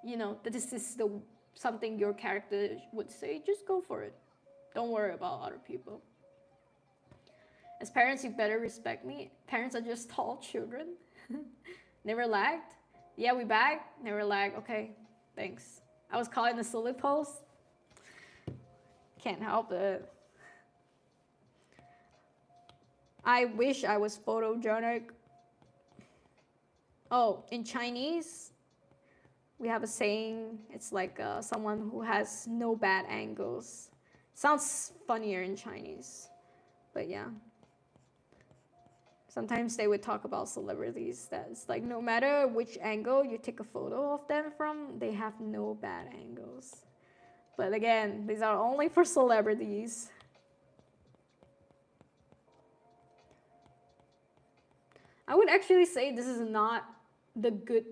you know, that this is something your character would say, just go for it. Don't worry about other people. As parents, you better respect me. Parents are just tall children. Never lagged. Yeah, we back. Never lagged. Okay, thanks. I was caught in the silly pose. Can't help it. I wish I was photogenic. Oh, in Chinese, we have a saying. It's like someone who has no bad angles. Sounds funnier in Chinese, but yeah. Sometimes they would talk about celebrities that it's like no matter which angle you take a photo of them from, they have no bad angles. But again, these are only for celebrities. I would actually say this is not the good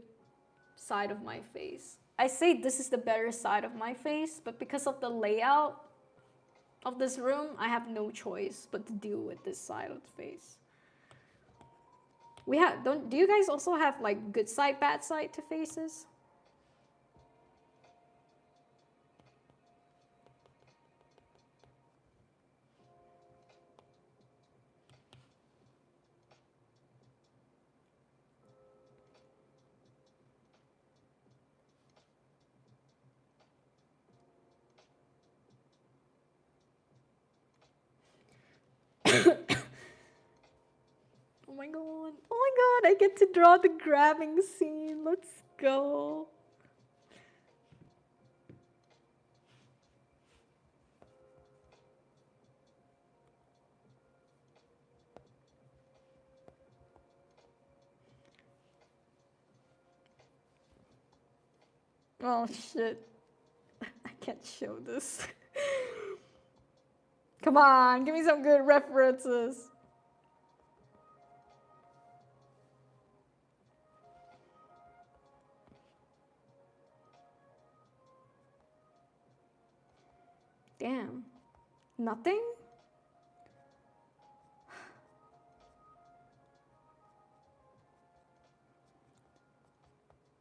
side of my face. I say this is the better side of my face, but because of the layout of this room, I have no choice but to deal with this side of the face. Do you guys also have like good side, bad side to faces? Oh my god. Oh my god, I get to draw the grabbing scene. Let's go. Oh shit. I can't show this. Come on, give me some good references. Damn. Nothing?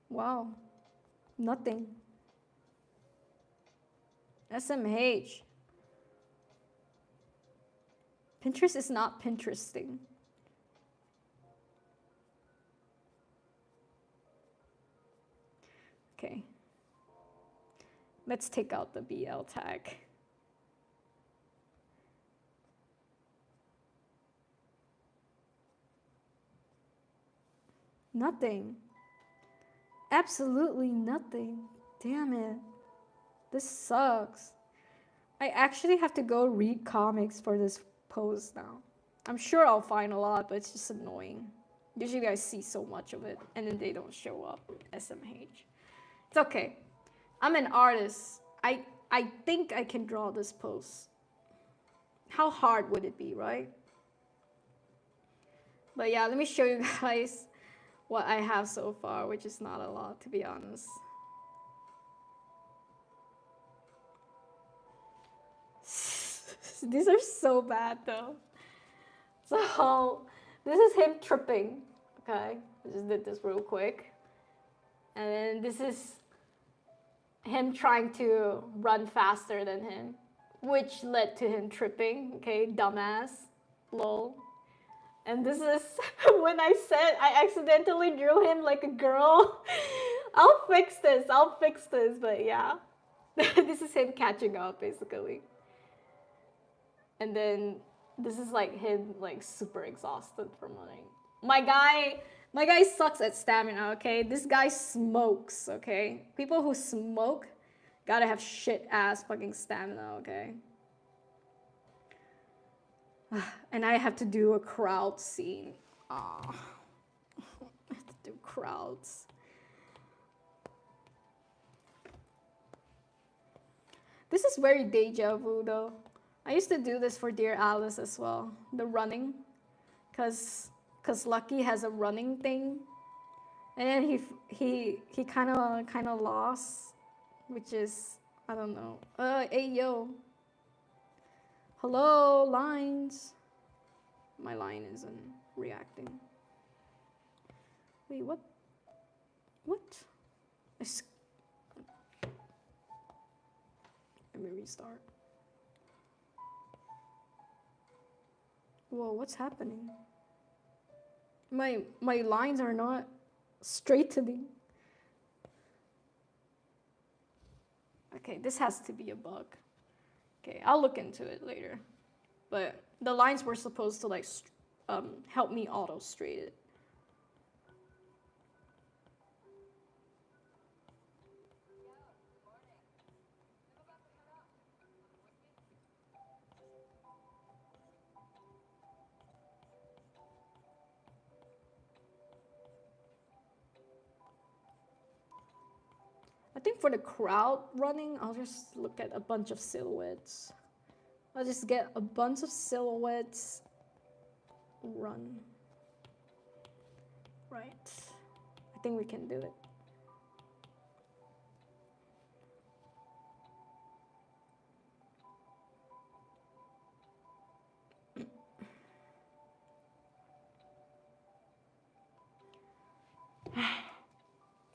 Wow. Nothing. SMH. Pinterest is not Pinteresting. Okay. Let's take out the BL tag. Nothing. Absolutely nothing. Damn it. This sucks. I actually have to go read comics for this pose now. I'm sure I'll find a lot, but it's just annoying. Usually I see so much of it and then they don't show up. SMH. It's okay. I'm an artist. I think I can draw this pose. How hard would it be, right? But yeah, let me show you guys what I have so far, which is not a lot, to be honest. These are so bad though. So this is him tripping. Okay, I just did this real quick. And then this is him trying to run faster than him, which led to him tripping. Okay, dumbass, lol. And this is when I said I accidentally drew him like a girl. I'll fix this, but yeah. This is him catching up basically. And then this is like him like super exhausted from running. My guy sucks at stamina, okay? This guy smokes, okay? People who smoke gotta have shit ass fucking stamina, okay? And I have to do a crowd scene. Oh, I have to do crowds. This is very deja vu though. I used to do this for Dear Alice as well, the running, cause Lucky has a running thing, and then he kind of lost, which is I don't know. Hey yo. Hello lines. My line isn't reacting. Wait, what? What? Let me restart. Whoa, what's happening? My lines are not straightening. Okay, this has to be a bug. Okay, I'll look into it later. But the lines were supposed to like help me auto straight it. I think for the crowd running, I'll just look at a bunch of silhouettes. I'll just get a bunch of silhouettes. Run. Right. I think we can do it.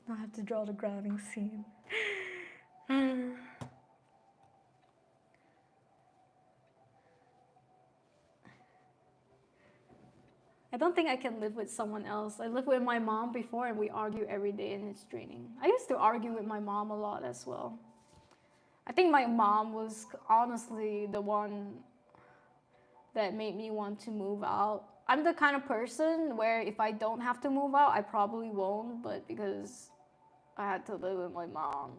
I have to draw the grabbing scene. I don't think I can live with someone else. I lived with my mom before and we argue every day and it's draining. I used to argue with my mom a lot as well. I think my mom was honestly the one that made me want to move out. I'm the kind of person where if I don't have to move out, I probably won't, but because I had to live with my mom,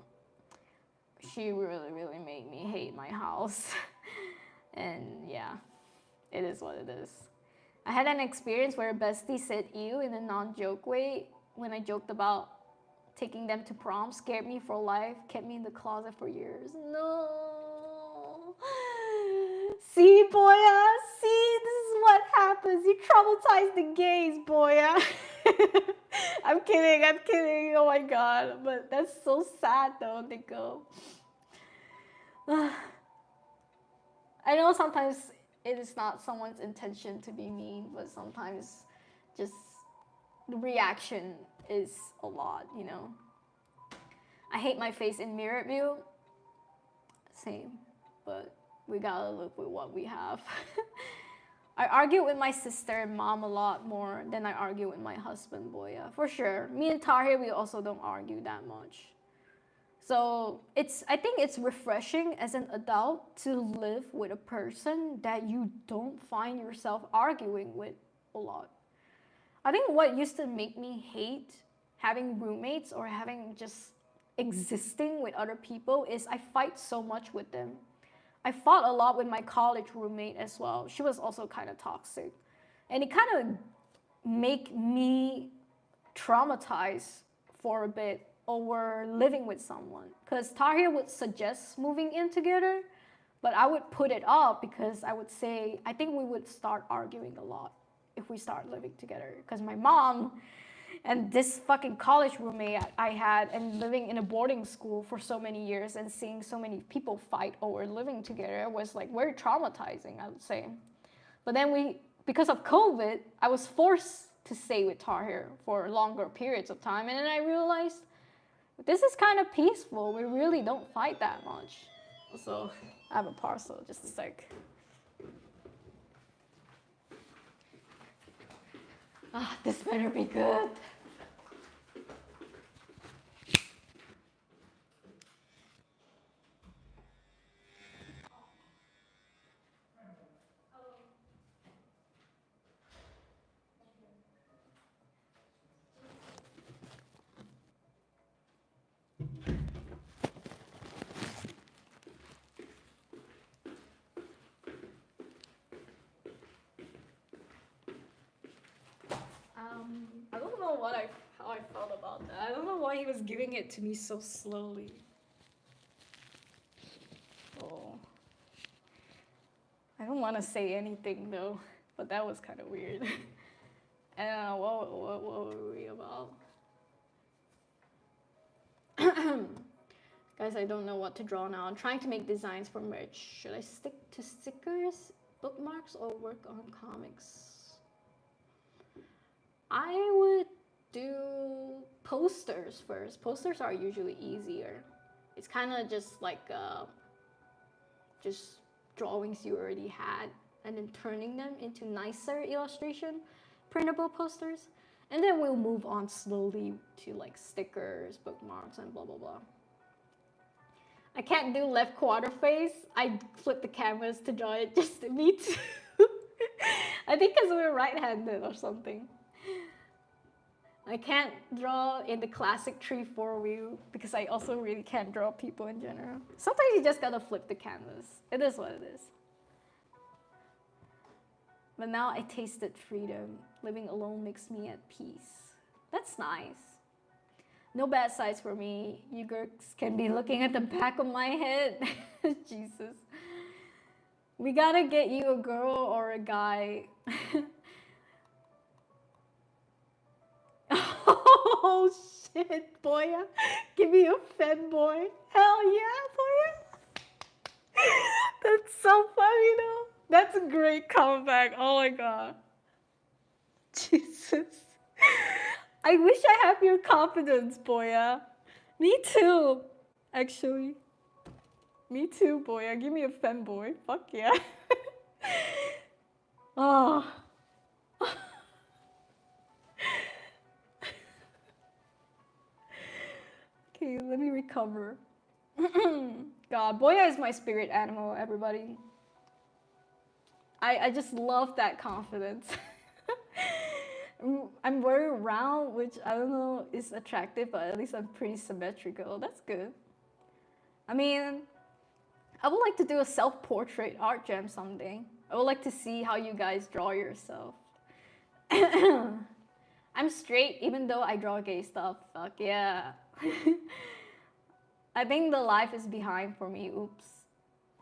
she really, really made me hate my house. And yeah, it is what it is. I had an experience where a bestie said ew in a non-joke way when I joked about taking them to prom, scared me for life, kept me in the closet for years. No. See, Boya, see, this is what happens. You traumatize the gays, Boya. I'm kidding. Oh my god. But that's so sad though, Nico. I know sometimes it is not someone's intention to be mean, but sometimes just the reaction is a lot, you know. I hate my face in mirror view. Same, but we gotta live with what we have. I argue with my sister and mom a lot more than I argue with my husband, Boya, for sure. Me and Tahir, we also don't argue that much. So I think it's refreshing as an adult to live with a person that you don't find yourself arguing with a lot. I think what used to make me hate having roommates or having just existing with other people is I fight so much with them. I fought a lot with my college roommate as well. She was also kind of toxic. And it kind of made me traumatized for a bit over living with someone. Because Tahir would suggest moving in together, but I would put it off because I would say, I think we would start arguing a lot if we start living together. Because my mom and this fucking college roommate I had and living in a boarding school for so many years and seeing so many people fight over living together was like very traumatizing, I would say. But then because of COVID, I was forced to stay with Tahir for longer periods of time. And then I realized this is kind of peaceful. We really don't fight that much. So I have a parcel, just a sec. This better be good. I don't know how I felt about that. I don't know why he was giving it to me so slowly. Oh. I don't want to say anything though, but that was kind of weird. And what were we about? Guys, I don't know what to draw now. I'm trying to make designs for merch. Should I stick to stickers, bookmarks, or work on comics? I would do posters first. Posters are usually easier. It's kind of just like just drawings you already had and then turning them into nicer illustration, printable posters. And then we'll move on slowly to like stickers, bookmarks, and blah, blah, blah. I can't do left quarter face. I flip the canvas to draw it just to me too. I think because we're right-handed or something. I can't draw in the classic 3-4 view because I also really can't draw people in general. Sometimes you just gotta flip the canvas. It is what it is. But now I tasted freedom. Living alone makes me at peace. That's nice. No bad sides for me. You girls can be looking at the back of my head. Jesus. We gotta get you a girl or a guy. Oh shit, Boya. Give me a fanboy. Hell yeah, Boya. That's so funny though. That's a great comeback. Oh my god. Jesus. I wish I have your confidence, Boya. Me too, actually. Me too, Boya. Give me a fanboy. Fuck yeah. Oh. Okay, let me recover. God, Boya is my spirit animal, everybody. I just love that confidence. I'm very round, which I don't know is attractive, but at least I'm pretty symmetrical. That's good. I mean, I would like to do a self-portrait art jam someday. I would like to see how you guys draw yourself. I'm straight even though I draw gay stuff. Fuck yeah. I think the life is behind for me. Oops.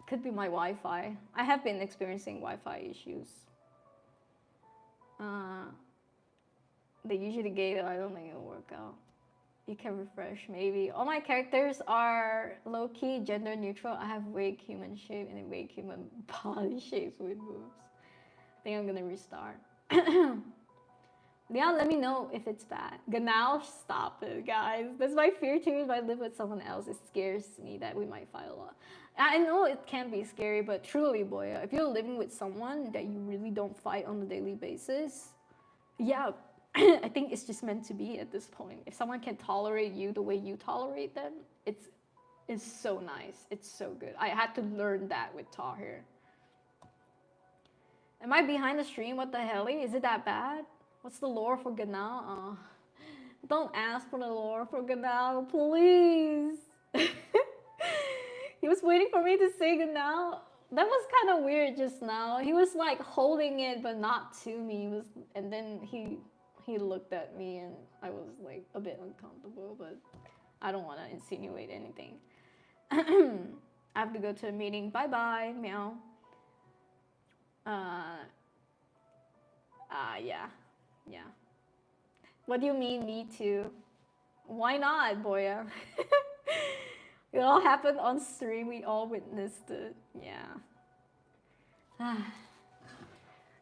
Could be my Wi-Fi. I have been experiencing Wi-Fi issues. They usually gay though. I don't think it'll work out. You can refresh maybe. All my characters are low-key gender neutral. I have wig human shape and wig human body shapes with boobs. I think I'm gonna restart. Yeah, let me know if it's bad. Ganao, stop it, guys. That's my fear too. If I live with someone else, it scares me that we might fight a lot. I know it can be scary, but truly, boy, if you're living with someone that you really don't fight on a daily basis, yeah, I think it's just meant to be at this point. If someone can tolerate you the way you tolerate them, it's so nice. It's so good. I had to learn that with Tahir. Am I behind the stream? What the hell? Is it that bad? What's the lore for Ganao? Don't ask for the lore for Ganao, please. He was waiting for me to say Ganao. That was kind of weird just now. He was like holding it, but not to me. And then he looked at me, and I was like a bit uncomfortable. But I don't want to insinuate anything. I have to go to a meeting. Bye bye, meow. Yeah. What do you mean, me too? Why not, Boya? It all happened on stream. We all witnessed it. Yeah.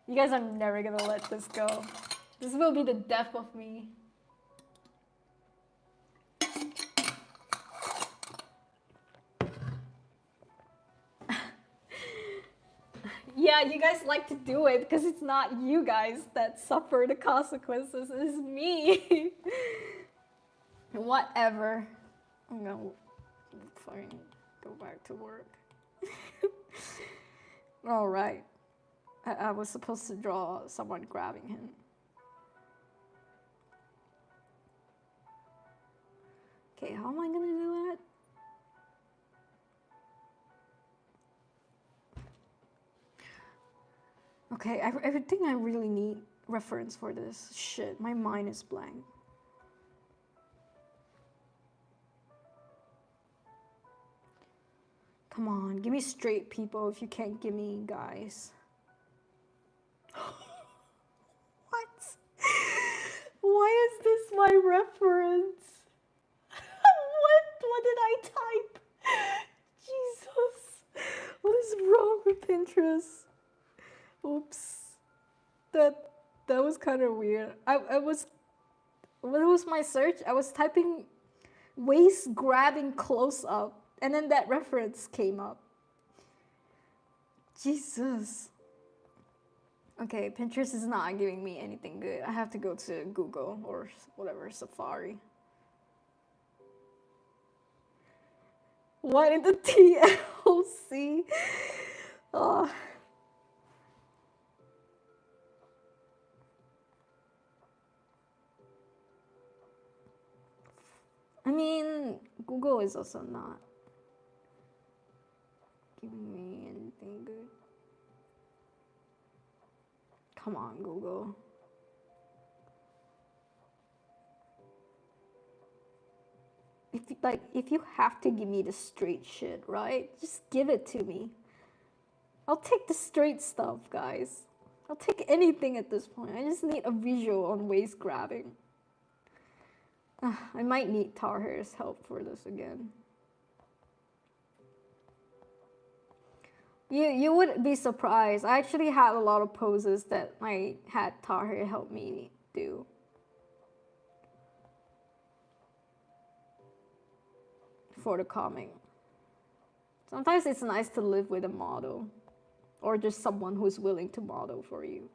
You guys are never gonna let this go. This will be the death of me. Yeah, you guys like to do it because it's not you guys that suffer the consequences. It's me. Whatever. I'm gonna fucking go back to work. All right. I was supposed to draw someone grabbing him. Okay, how am I gonna do that? Okay, I think I really need reference for this. Shit, my mind is blank. Come on, give me straight people if you can't give me guys. What? Why is this my reference? What did I type? Jesus. What is wrong with Pinterest? Oops. That was kind of weird. What was my search? I was typing waist grabbing close up, and then that reference came up. Jesus. Okay, Pinterest is not giving me anything good. I have to go to Google or whatever, Safari. What in the TLC? Oh. I mean, Google is also not giving me anything good. Come on, Google. If you have to give me the straight shit, right? Just give it to me. I'll take the straight stuff, guys. I'll take anything at this point. I just need a visual on waist grabbing. I might need Tahir's help for this again. You would be surprised. I actually had a lot of poses that I had Tahir help me do. For the comic. Sometimes it's nice to live with a model. Or just someone who's willing to model for you.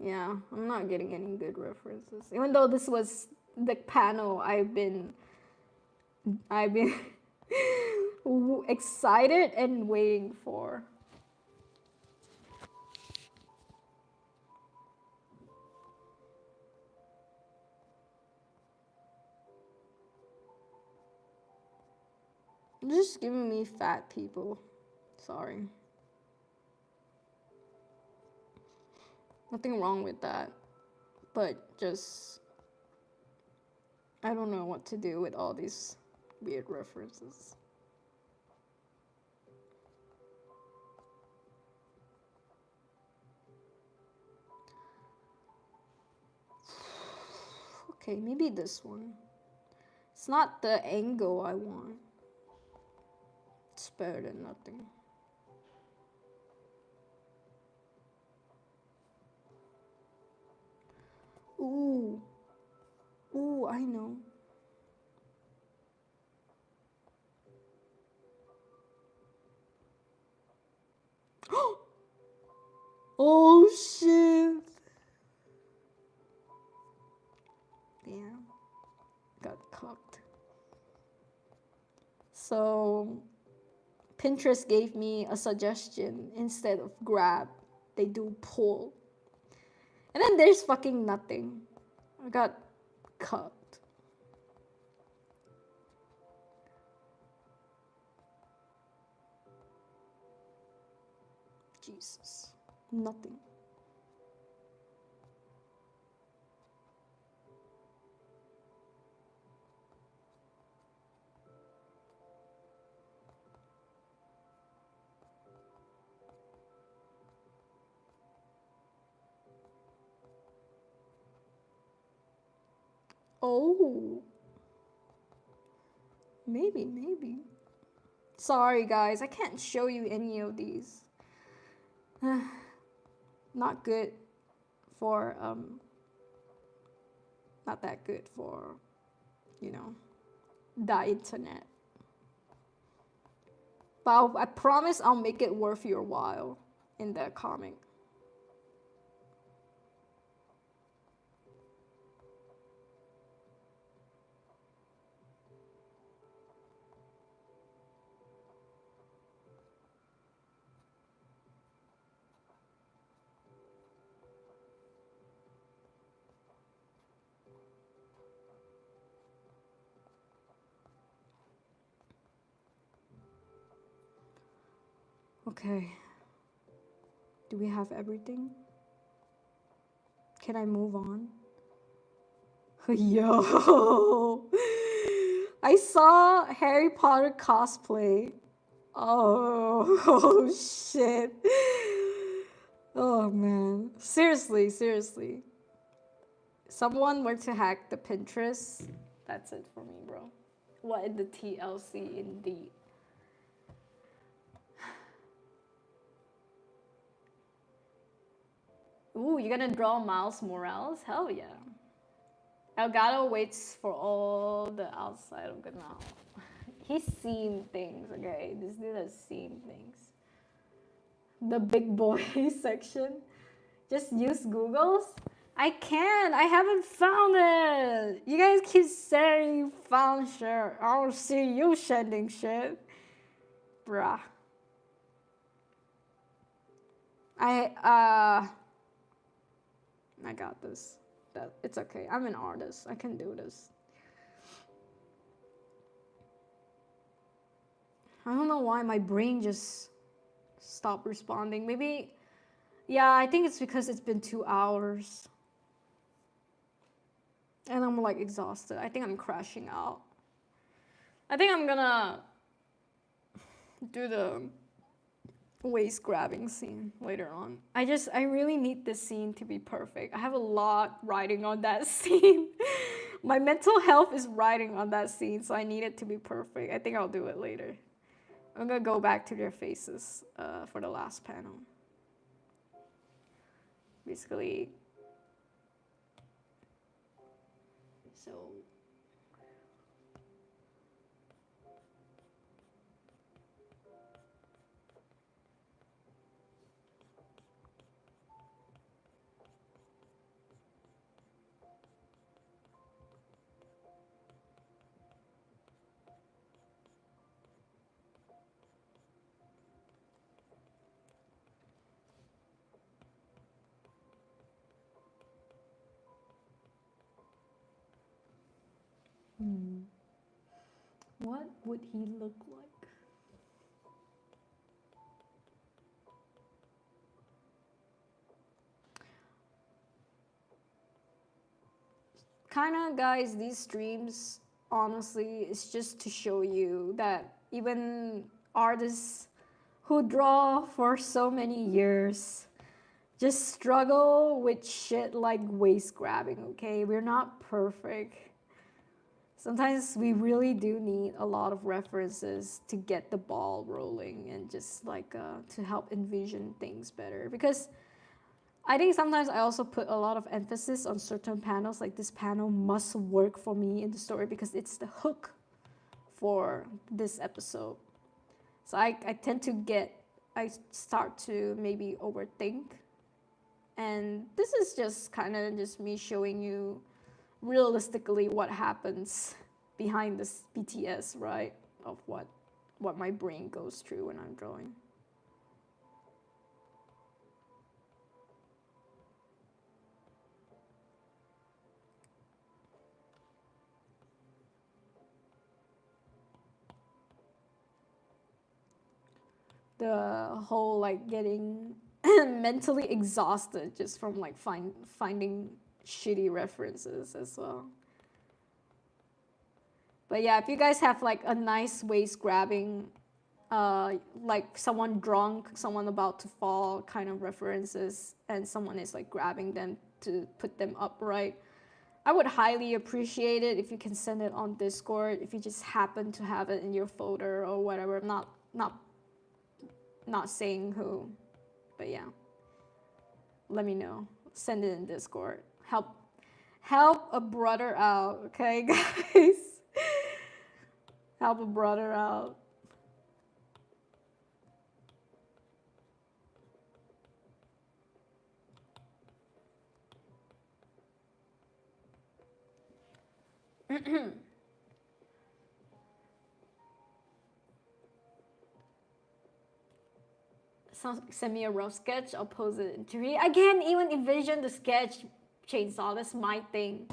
Yeah, I'm not getting any good references. Even though this was the panel I've been excited and waiting for. Just giving me fat people. Sorry. Nothing wrong with that. But just I don't know what to do with all these weird references. Okay, maybe this one. It's not the angle I want. It's better than nothing. Ooh. Ooh, I know. Oh shit. Damn. Got cocked. So Pinterest gave me a suggestion. Instead of grab, they do pull. And then there's fucking nothing. I got cucked. Jesus. Nothing. Oh. Maybe. Sorry, guys. I can't show you any of these. Not good for, not that good for, you know, the internet. But I promise I'll make it worth your while in the comic. Okay. Do we have everything? Can I move on? Yo! I saw Harry Potter cosplay. Oh, shit. Oh man. Seriously. Someone were to hack the Pinterest. That's it for me, bro. What in the TLC indeed. Ooh, you're gonna draw Miles Morales? Hell yeah. Elgato waits for all the outside of Ganao. He's seen things, okay? This dude has seen things. the big boy section. Just use Google's. I can't. I haven't found it. You guys keep saying you found shit. I don't see you sending shit. Bruh. I got this. It's okay. I'm an artist. I can do this. I don't know why my brain just stopped responding. Maybe, yeah, I think it's because it's been 2 hours. And I'm like exhausted. I think I'm crashing out. I think I'm gonna do the waist grabbing scene later on. I really need this scene to be perfect. I have a lot riding on that scene. My mental health is riding on that scene, so I need it to be perfect. I think I'll do it later. I'm gonna go back to their faces for the last panel. Basically, so what would he look like? Kinda, guys, these streams, honestly, is just to show you that even artists who draw for so many years just struggle with shit like waist grabbing, okay? We're not perfect. Sometimes we really do need a lot of references to get the ball rolling and just like to help envision things better. Because I think sometimes I also put a lot of emphasis on certain panels, like this panel must work for me in the story because it's the hook for this episode. So I tend to I start to maybe overthink. And this is just kind of just me showing you realistically what happens behind this BTS, right? Of what my brain goes through when I'm drawing. The whole like getting mentally exhausted just from like finding shitty references as well. But yeah, if you guys have like a nice waist grabbing, like someone drunk, someone about to fall kind of references, and someone is like grabbing them to put them upright, I would highly appreciate it if you can send it on Discord. If you just happen to have it in your folder or whatever. I'm not saying who, but yeah. Let me know. Send it in Discord. Help a brother out, okay, guys? Help a brother out. Send me a rough sketch. I'll post it in 3. I can't even envision the sketch chainsaw. That's my thing.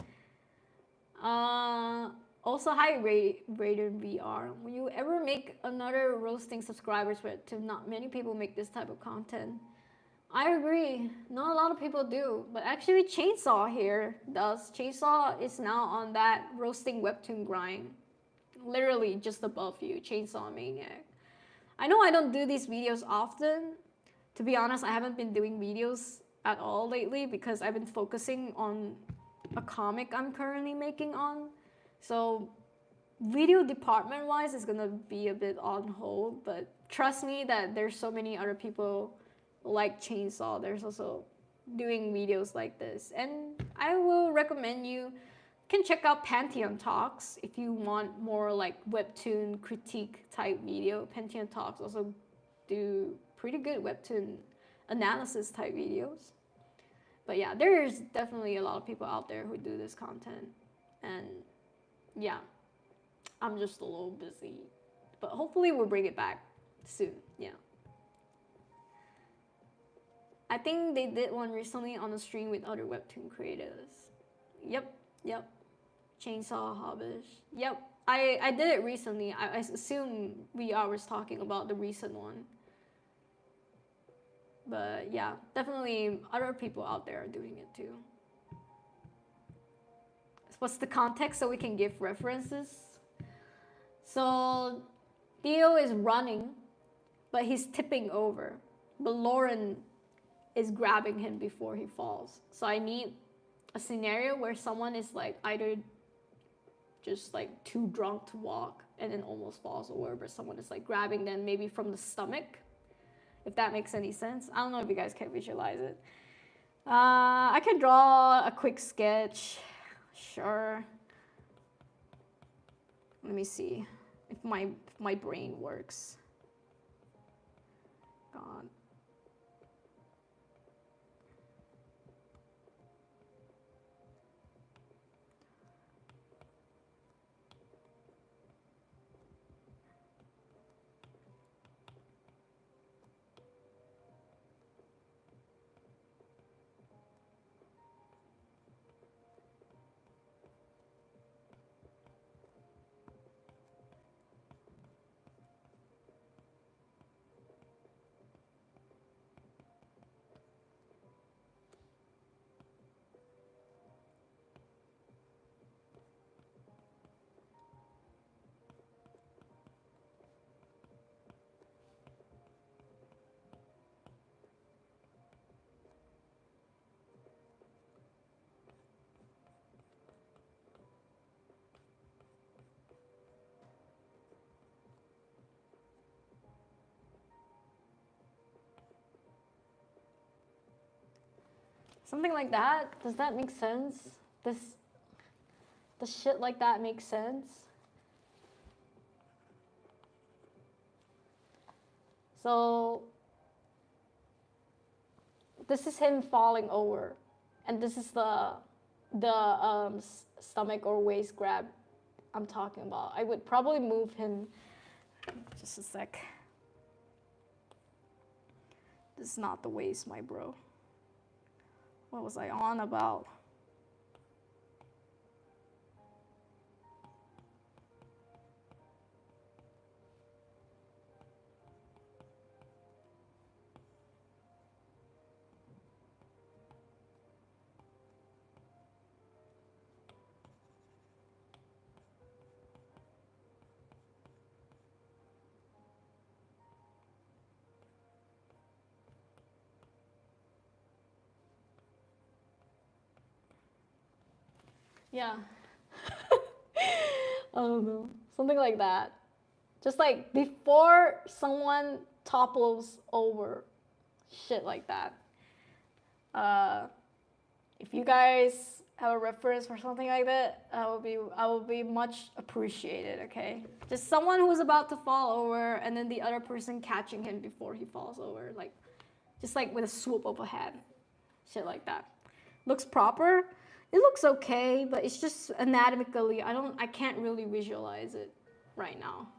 Also, hi, Raider VR. Will you ever make another roasting subscribers? But to not many people make this type of content. I agree. Not a lot of people do, but actually, Chainsaw here does. Chainsaw is now on that roasting webtoon grind, literally just above you. Chainsaw Maniac. I know I don't do these videos often. To be honest, I haven't been doing videos at all lately because I've been focusing on a comic I'm currently making on. So video department wise is gonna be a bit on hold, but trust me that there's so many other people like Chainsaw. There's also doing videos like this, and I will recommend you can check out Pantheon Talks if you want more like webtoon critique type video. Pantheon Talks also do pretty good webtoon analysis type videos. But yeah, there's definitely a lot of people out there who do this content. And yeah, I'm just a little busy. But hopefully we'll bring it back soon. Yeah. I think they did one recently on a stream with other webtoon creators. Yep, yep. Chainsaw Hobbish. Yep. I did it recently. I assume VR was talking about the recent one. But yeah, definitely other people out there are doing it too. What's the context so we can give references? So Theo is running, but he's tipping over. But Lauren is grabbing him before he falls. So I need a scenario where someone is like either just like too drunk to walk and then almost falls over, but someone is like grabbing them maybe from the stomach, if that makes any sense. I don't know if you guys can visualize it. I can draw a quick sketch, sure. Let me see if my brain works. God. Something like that. Does that make sense? Does shit like that make sense? So this is him falling over, and this is the stomach or waist grab I'm talking about. I would probably move him. Just a sec. This is not the waist, my bro. What was I on about? Yeah. I don't know. Something like that. Just like before someone topples over. Shit like that. If you guys have a reference for something like that, I will be much appreciated, okay? Just someone who's about to fall over and then the other person catching him before he falls over. Like just like with a swoop of a hand. Shit like that. Looks proper. It looks okay, but it's just anatomically, I can't really visualize it right now.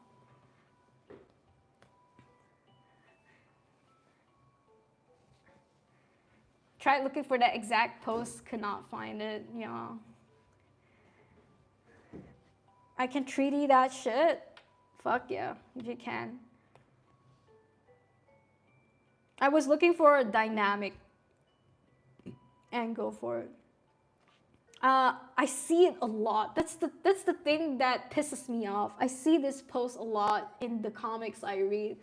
Tried looking for that exact post, could not find it, yeah. I can 3D that shit? Fuck yeah, if you can. I was looking for a dynamic angle for it. I see it a lot. That's the thing that pisses me off. I see this post a lot in the comics I read,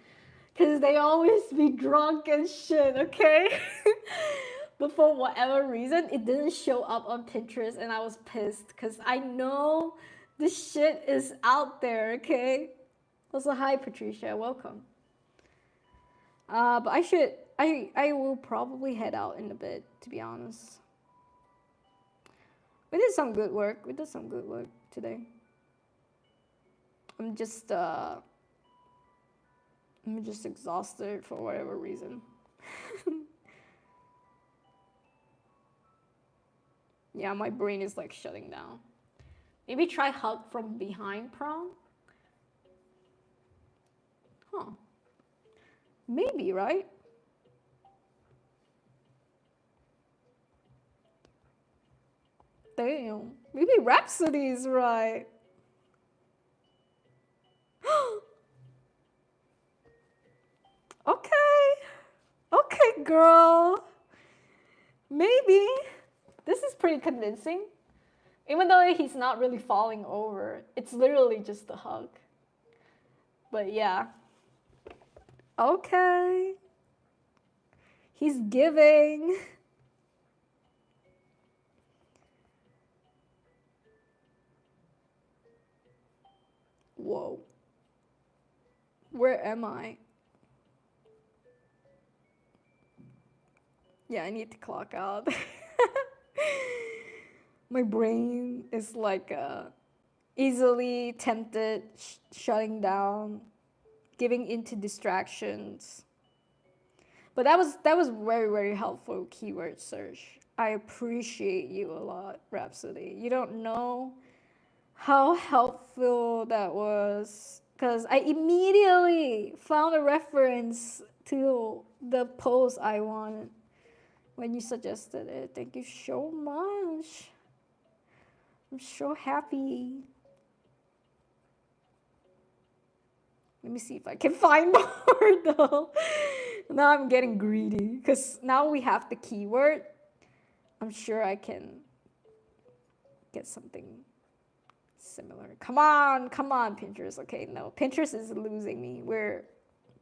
cause they always be drunk and shit. Okay, but for whatever reason, it didn't show up on Pinterest, and I was pissed, cause I know this shit is out there. Okay. Also, hi Patricia, welcome. But I will probably head out in a bit, to be honest. We did some good work. We did some good work today. I'm just I'm just exhausted for whatever reason. Yeah, my brain is like shutting down. Maybe try hug from behind prong? Huh. Maybe, right? Damn. Maybe Rhapsody is right. Okay. Okay, girl. Maybe. This is pretty convincing. Even though he's not really falling over, it's literally just a hug. But yeah. Okay. He's giving. Whoa. Where am I? Yeah, I need to clock out. My brain is like easily tempted, shutting down, giving into distractions. But that was very very helpful keyword search. I appreciate you a lot, Rhapsody. You don't know how helpful that was because I immediately found a reference to the post I wanted when you suggested it. Thank you so much. I'm so happy. Let me see if I can find more though. Now I'm getting greedy because now we have the keyword. I'm sure I can get something similar. Come on, Pinterest. Okay, no, Pinterest is losing me.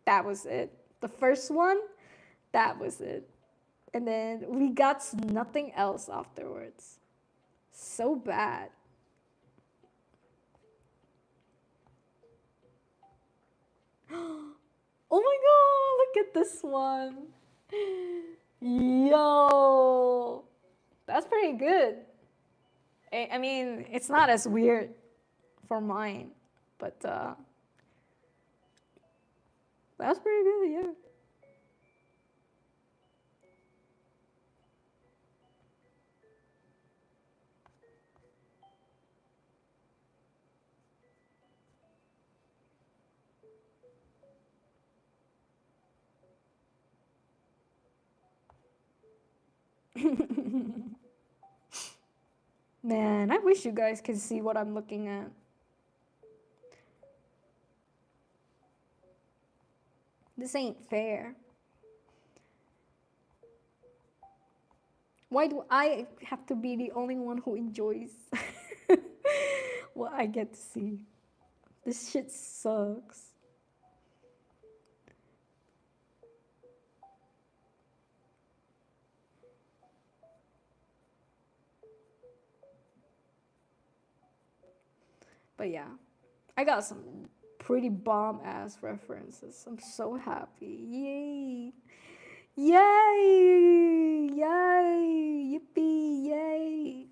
That was it. The first one, that was it. And then we got nothing else afterwards. So bad. Oh my god, look at this one. Yo, that's pretty good. I mean, it's not as weird for mine, but that's pretty good, yeah. Man, I wish you guys could see what I'm looking at. This ain't fair. Why do I have to be the only one who enjoys what I get to see? This shit sucks. But yeah, I got some pretty bomb ass references. I'm so happy. Yay! Yay! Yay! Yippee! Yay!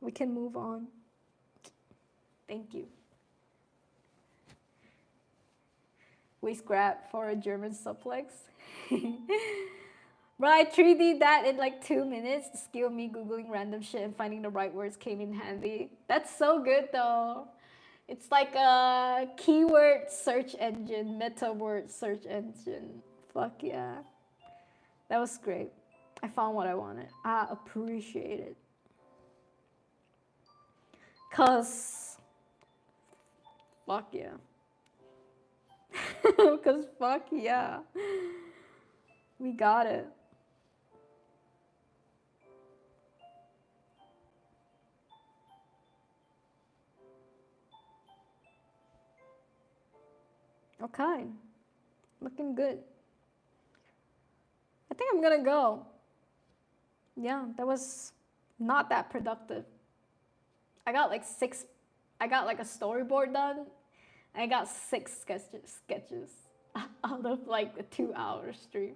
We can move on. Thank you. Waist grab for a German suplex. Bro, I 3D that in like 2 minutes. The skill of me Googling random shit and finding the right words came in handy. That's so good though. It's like a keyword search engine, meta word search engine. Fuck yeah. That was great. I found what I wanted. I appreciate it. Cause fuck yeah. Cause fuck yeah. We got it. Okay. Looking good. I think I'm gonna go. Yeah, that was not that productive. I got like a storyboard done. I got 6 sketches out of like a 2 hour stream.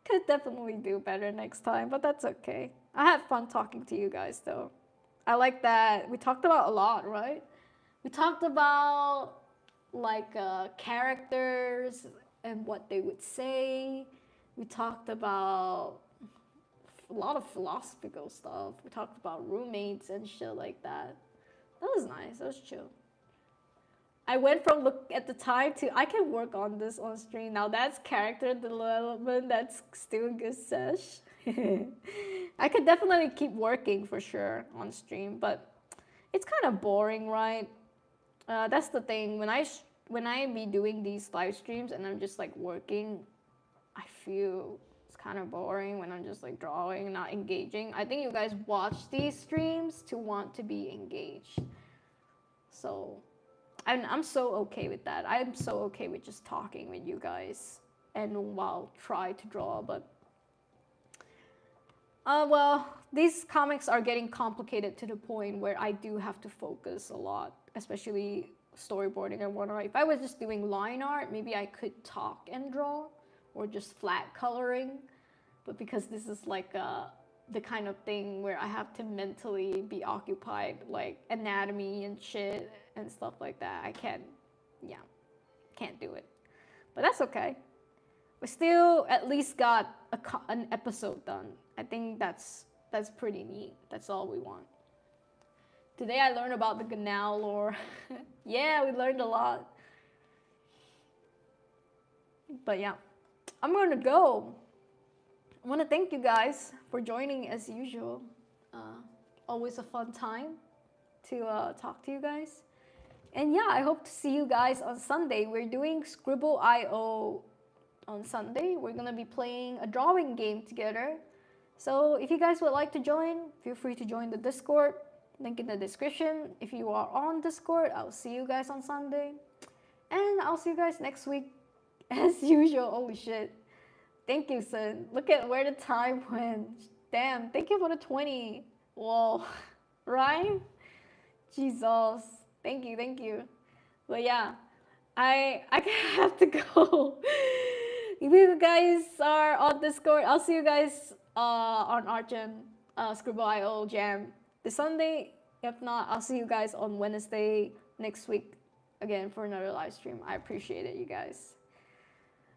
Could definitely do better next time, but that's okay. I had fun talking to you guys though. I like that we talked about a lot, right? We talked about like characters and what they would say. We talked about a lot of philosophical stuff. We talked about roommates and shit like that. That was nice. That was chill. I went from look at the time to I can work on this on stream. Now that's character development. That's still a good sesh. I could definitely keep working for sure on stream, but it's kind of boring, right? That's the thing. When I be doing these live streams and I'm just like working, I feel it's kind of boring when I'm just like drawing, not engaging. I think you guys watch these streams to want to be engaged. So I'm so okay with that. I'm so okay with just talking with you guys and while try to draw, but well, these comics are getting complicated to the point where I do have to focus a lot, especially storyboarding and whatnot. If I was just doing line art, maybe I could talk and draw, or just flat coloring. But because this is like the kind of thing where I have to mentally be occupied, like anatomy and shit and stuff like that, I can't do it. But that's okay. We still at least got an episode done. I think that's pretty neat. That's all we want. Today I learned about the Ganao lore. Yeah, we learned a lot. But yeah, I'm gonna go. I want to thank you guys for joining as usual. Always a fun time to talk to you guys. And yeah, I hope to see you guys on Sunday. We're doing Scribble.io on Sunday. We're gonna be playing a drawing game together. So if you guys would like to join, feel free to join the Discord. Link in the description. If you are on Discord, I'll see you guys on Sunday. And I'll see you guys next week as usual. Holy shit. Thank you, Sin. Look at where the time went. Damn, thank you for the 20. Whoa. Right? Jesus. Thank you. But yeah, I have to go. If you guys are on Discord, I'll see you guys on Archon, Scribble.io Jam this Sunday. If not, I'll see you guys on Wednesday next week again for another live stream. I appreciate it, you guys.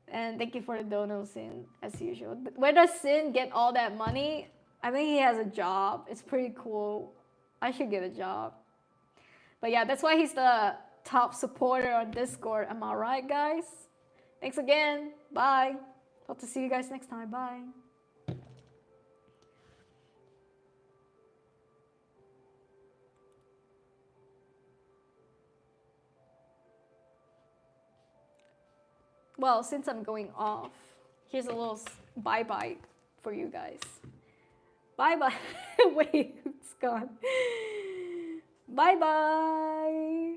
And thank you for the dono, Sin, as usual. Where does Sin get all that money? I think he has a job. It's pretty cool. I should get a job. But yeah, that's why he's the top supporter on Discord. Am I right, guys? Thanks again. Bye. Hope to see you guys next time. Bye. Well, since I'm going off, here's a little bye-bye for you guys. Bye-bye. Wait, it's gone. Bye-bye.